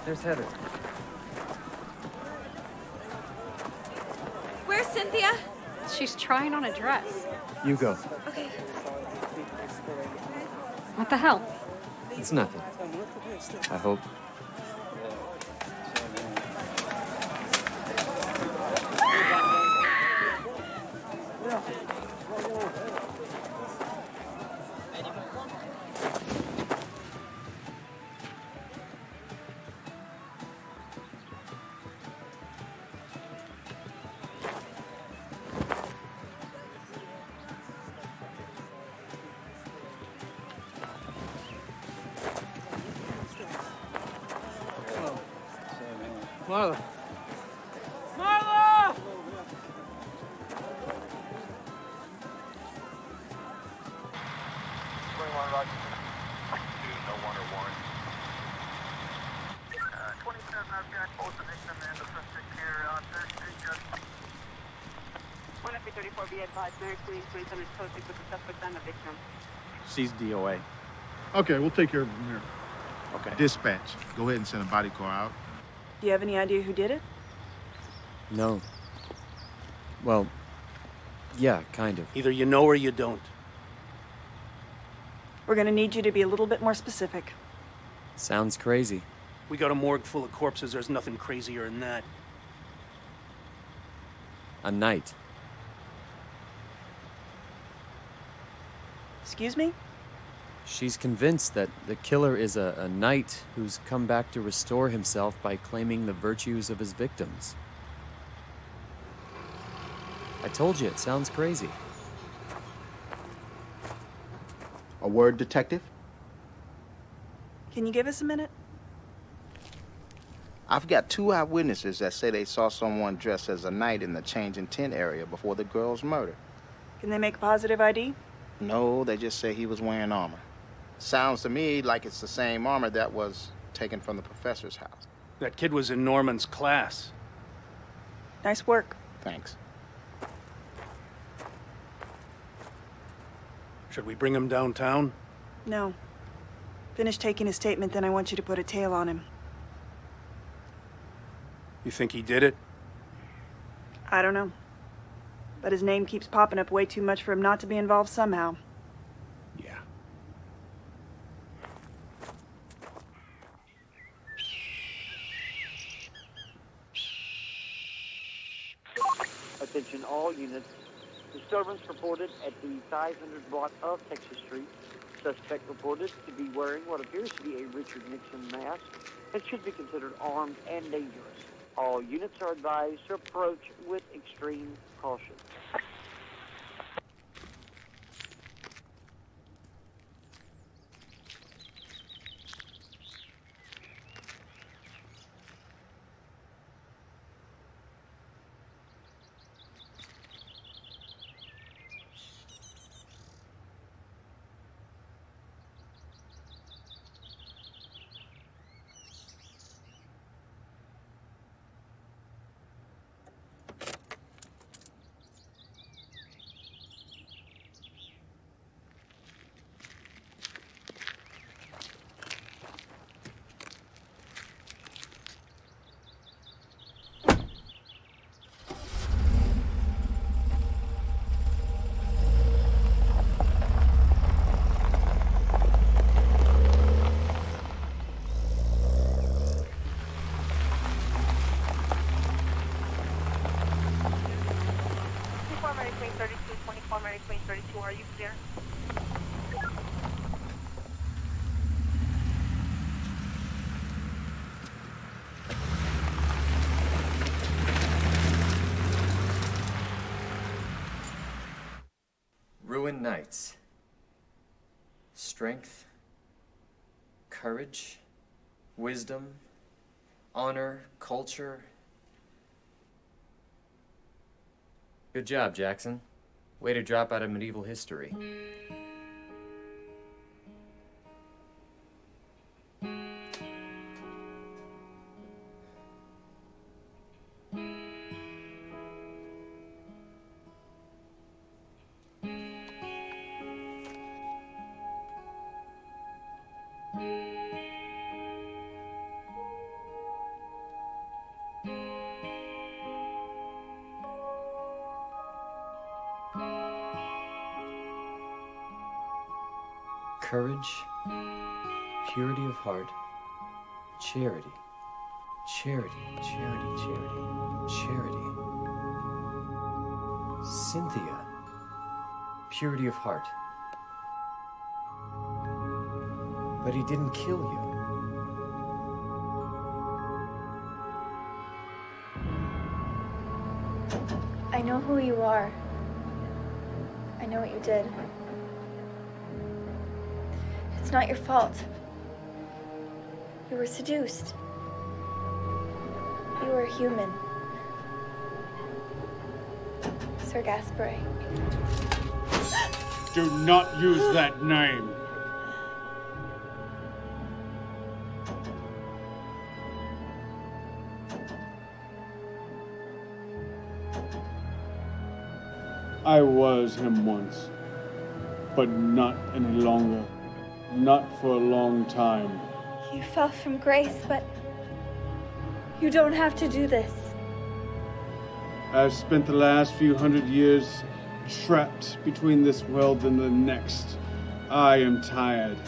There's Heather. Where's Cynthia? She's trying on a dress. You go. Okay. What the hell? It's nothing. I hope. Marla! Marla! She's DOA. Okay, we'll take care of it from here. Okay. Dispatch. Go ahead and send a body car out. Do you have any idea who did it? No. Well, yeah, kind of. Either you know or you don't. We're gonna need you to be a little bit more specific. Sounds crazy. We got a morgue full of corpses. There's nothing crazier than that. A knight. Excuse me? She's convinced that the killer is a knight who's come back to restore himself by claiming the virtues of his victims. I told you, it sounds crazy. A word, detective? Can you give us a minute? I've got 2 eyewitnesses that say they saw someone dressed as a knight in the change in tent area before the girl's murder. Can they make a positive ID? No, they just say he was wearing armor. Sounds to me like it's the same armor that was taken from the professor's house. That kid was in Norman's class. Nice work. Thanks. Should we bring him downtown? No. Finish taking his statement, then I want you to put a tail on him. You think he did it? I don't know. But his name keeps popping up way too much for him not to be involved somehow. Yeah. Attention all units. Disturbance reported at the 500 block of Texas Street. Suspect reported to be wearing what appears to be a Richard Nixon mask and should be considered armed and dangerous. All units are advised to approach with extreme caution. Are you clear? Ruined Knights. Strength, courage, wisdom, honor, culture. Good job, Jackson. Way to drop out of medieval history. Courage, purity of heart, charity, charity, charity, charity, charity. Cynthia, purity of heart. But he didn't kill you. I know who you are. I know what you did. It's not your fault. You were seduced. You were human. Sir Gaspare. Do not use that name. I was him once, but not any longer. Not for a long time. You fell from grace, but you don't have to do this. I've spent the last few hundred years trapped between this world and the next. I am tired.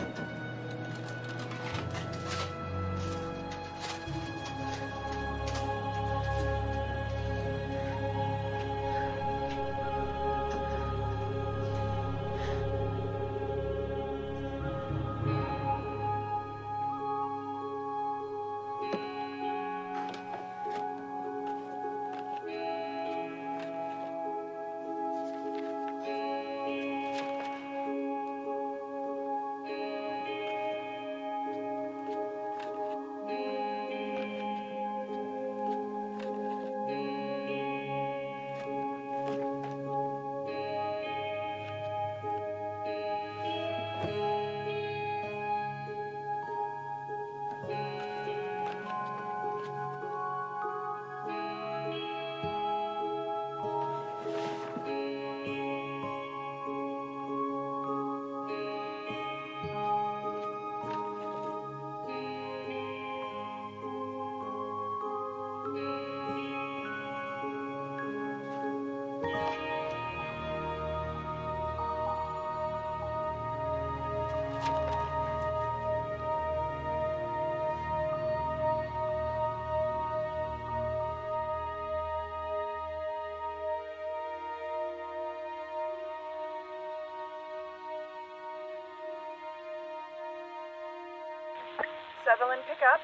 Sutherland pick up?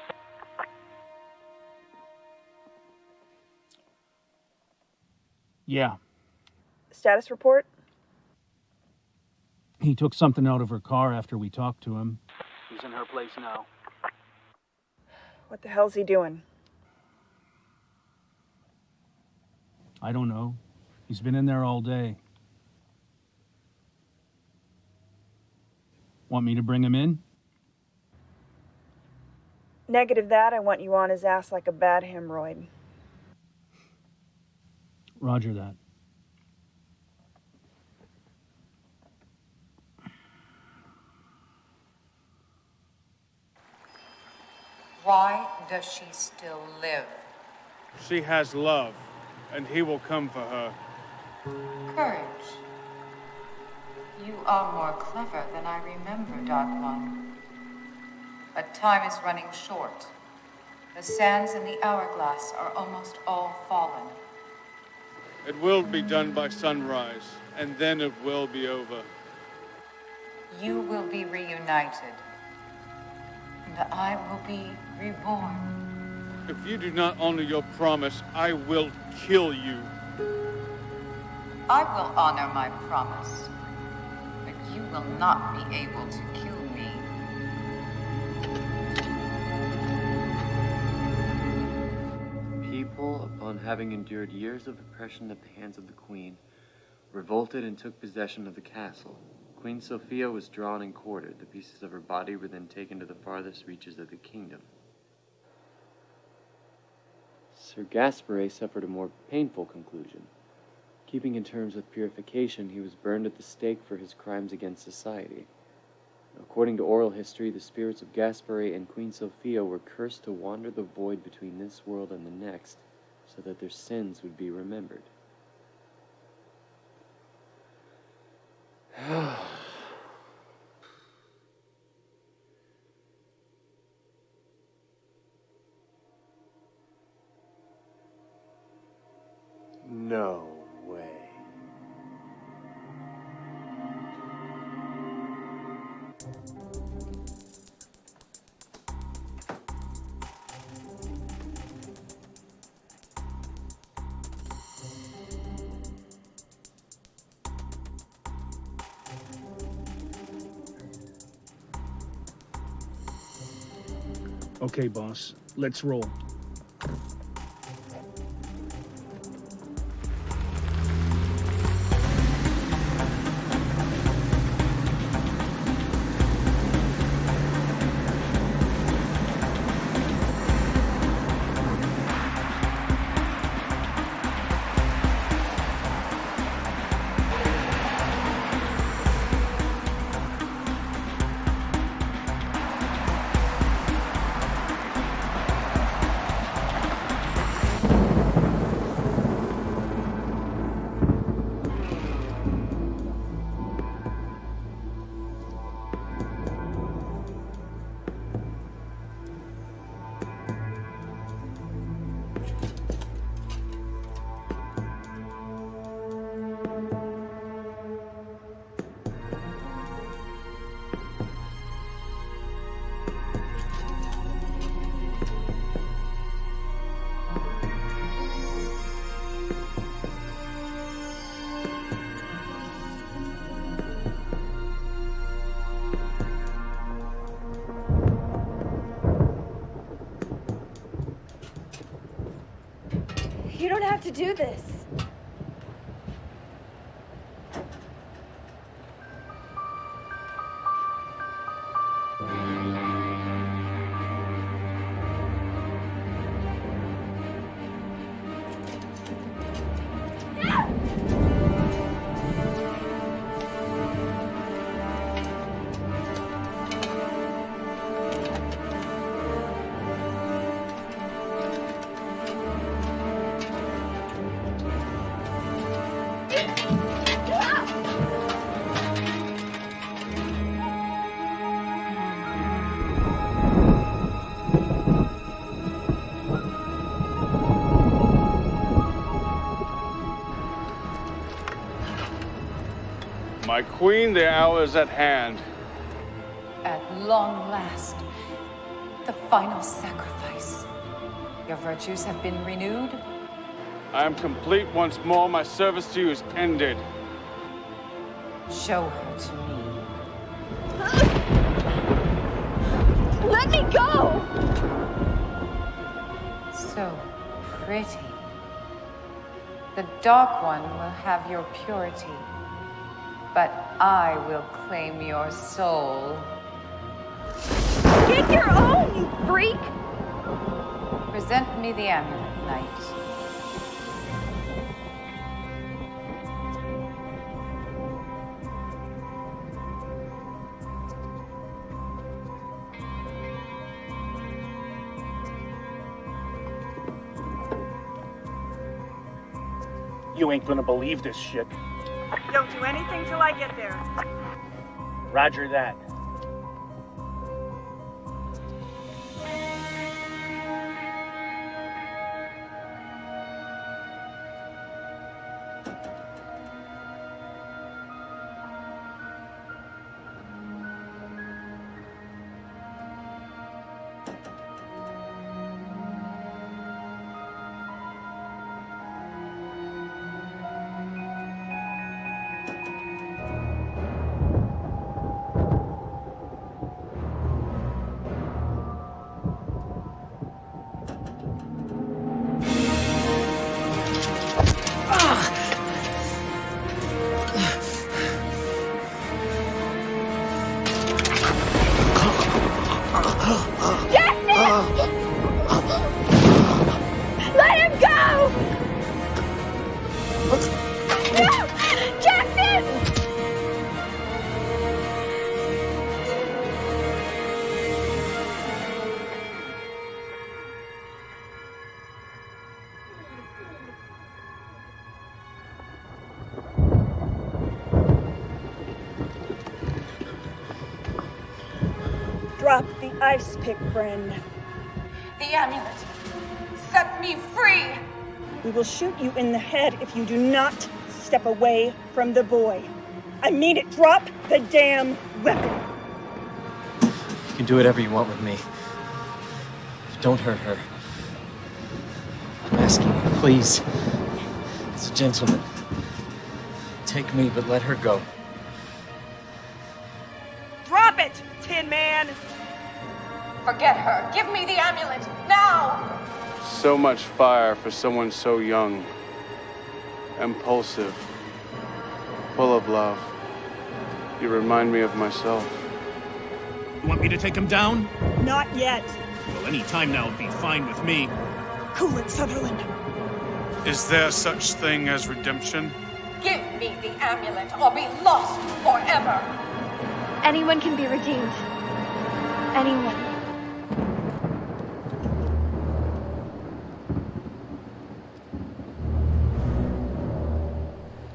Yeah, Status report? he took something out of her car after we talked to him. He's in her place now. What the hell's he doing? I don't know. He's been in there all day. Want me to bring him in? Negative that, I want you on his ass like a bad hemorrhoid. Roger that. Why does she still live? She has love, and he will come for her. Courage. You are more clever than I remember, Dark One. But time is running short. The sands in the hourglass are almost all fallen. It will be done by sunrise, and then it will be over. You will be reunited, and I will be reborn. If you do not honor your promise, I will kill you. I will honor my promise, but you will not be able to kill me. People, upon having endured years of oppression at the hands of the Queen, revolted and took possession of the castle. Queen Sophia was drawn and quartered. The pieces of her body were then taken to the farthest reaches of the kingdom. Sir Gaspare suffered a more painful conclusion. Keeping in terms with purification, he was burned at the stake for his crimes against society. According to oral history, the spirits of Gaspare and Queen Sophia were cursed to wander the void between this world and the next, so that their sins would be remembered. No way. Okay, boss. Let's roll. You don't have to do this. My queen, the hour is at hand. At long last, The final sacrifice. Your virtues have been renewed. I am complete once more. My service to you is ended. Show her to me. Let me go! So pretty. The Dark One will have your purity, but I will claim your soul. Get your own, you freak! Present me the amulet, knight. You ain't gonna believe this shit. Don't do anything till I get there. Roger that. Let him go! No! Jackson! Drop the ice pick, friend. The amulet. Set me free! We will shoot you in the head if you do not step away from the boy. I mean it. Drop the damn weapon. You can do whatever you want with me. Don't hurt her. I'm asking you, please. As a gentleman. Take me, but let her go. Drop it, Tin Man! Forget her. Give me the amulet, now! So much fire for someone so young. Impulsive. Full of love. You remind me of myself. You want me to take him down? Not yet. Well, any time now would be fine with me. Cool it, Sutherland. Is there such thing as redemption? Give me the amulet or be lost forever! Anyone can be redeemed. Anyone.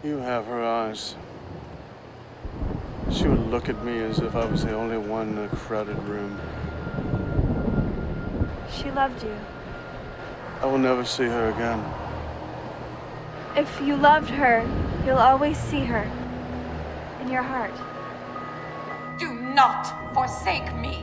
You have her eyes. She would look at me as if I was the only one in a crowded room. She loved you. I will never see her again. If you loved her, you'll always see her. In your heart. Do not forsake me!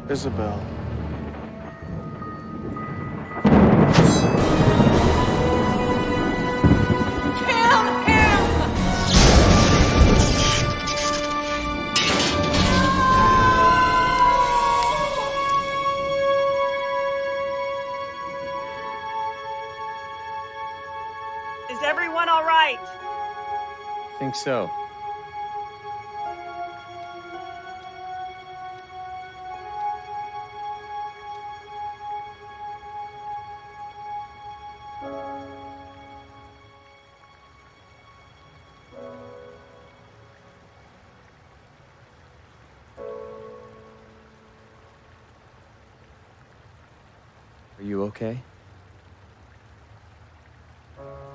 Isabel. Is everyone all right? Think so. Are you okay?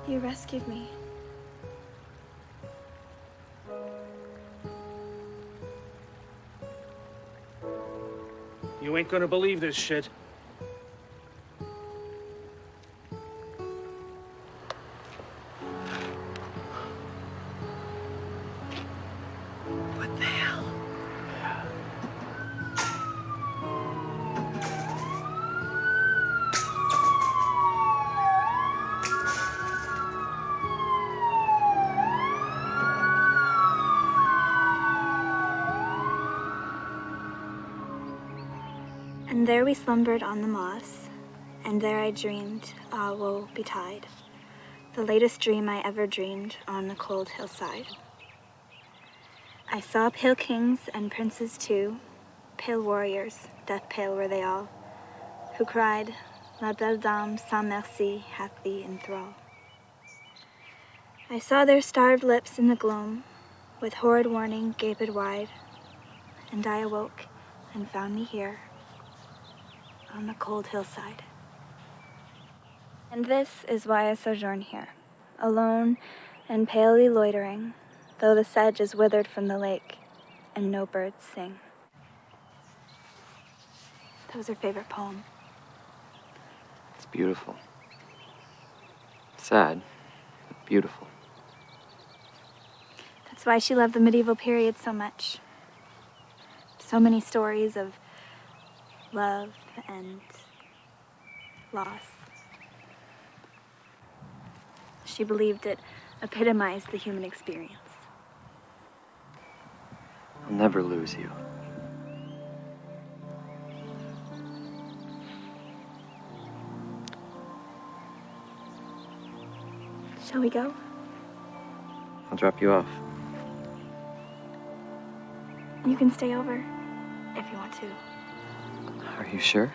You rescued me. You ain't gonna believe this shit. What the hell? And there we slumbered on the moss, and there I dreamed, ah, woe betide, the latest dream I ever dreamed on the cold hillside. I saw pale kings and princes too, pale warriors, death pale were they all, who cried, La belle dame sans merci hath thee in thrall. I saw their starved lips in the gloam, with horrid warning gaped wide, and I awoke and found me here, on the cold hillside. And this is why I sojourn here, alone and palely loitering, though the sedge is withered from the lake, and no birds sing. That was her favorite poem. It's beautiful. Sad, but beautiful. That's why she loved the medieval period so much. So many stories of love and loss. She believed it epitomized the human experience. I'll never lose you. Shall we go? I'll drop you off. You can stay over if you want to. Are you sure?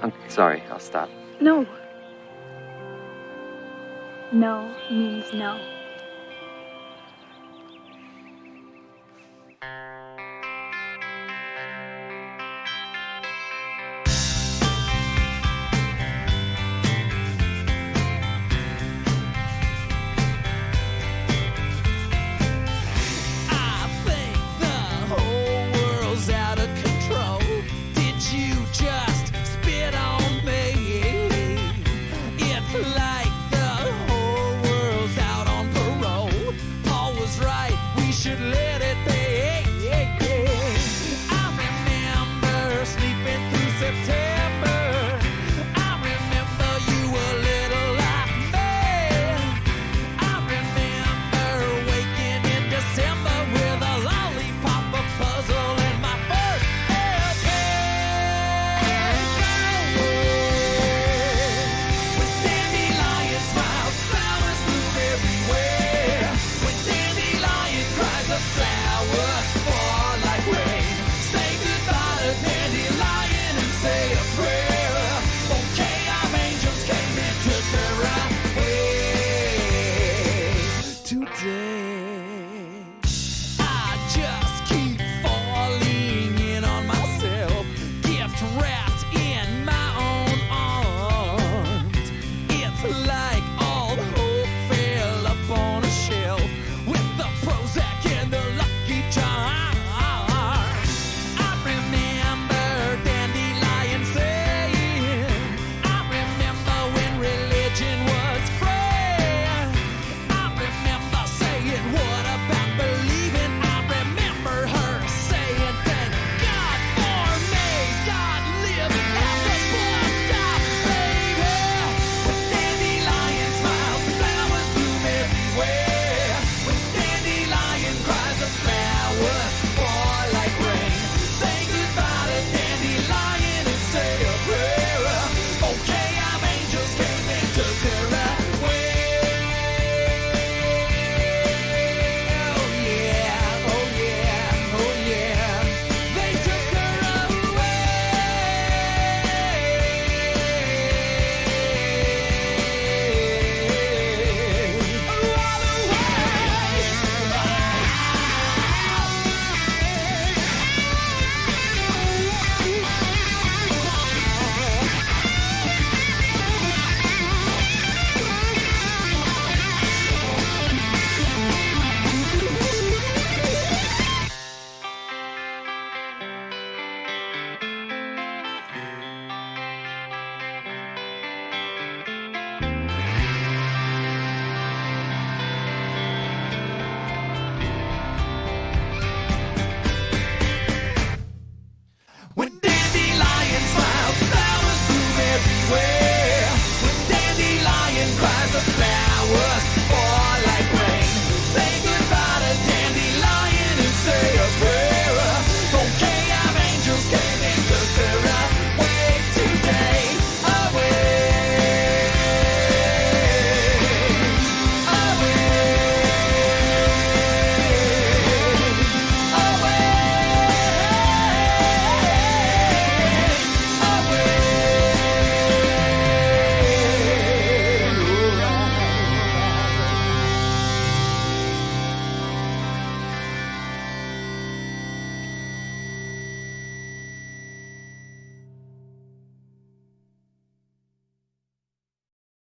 I'm sorry, I'll stop. No. No means no.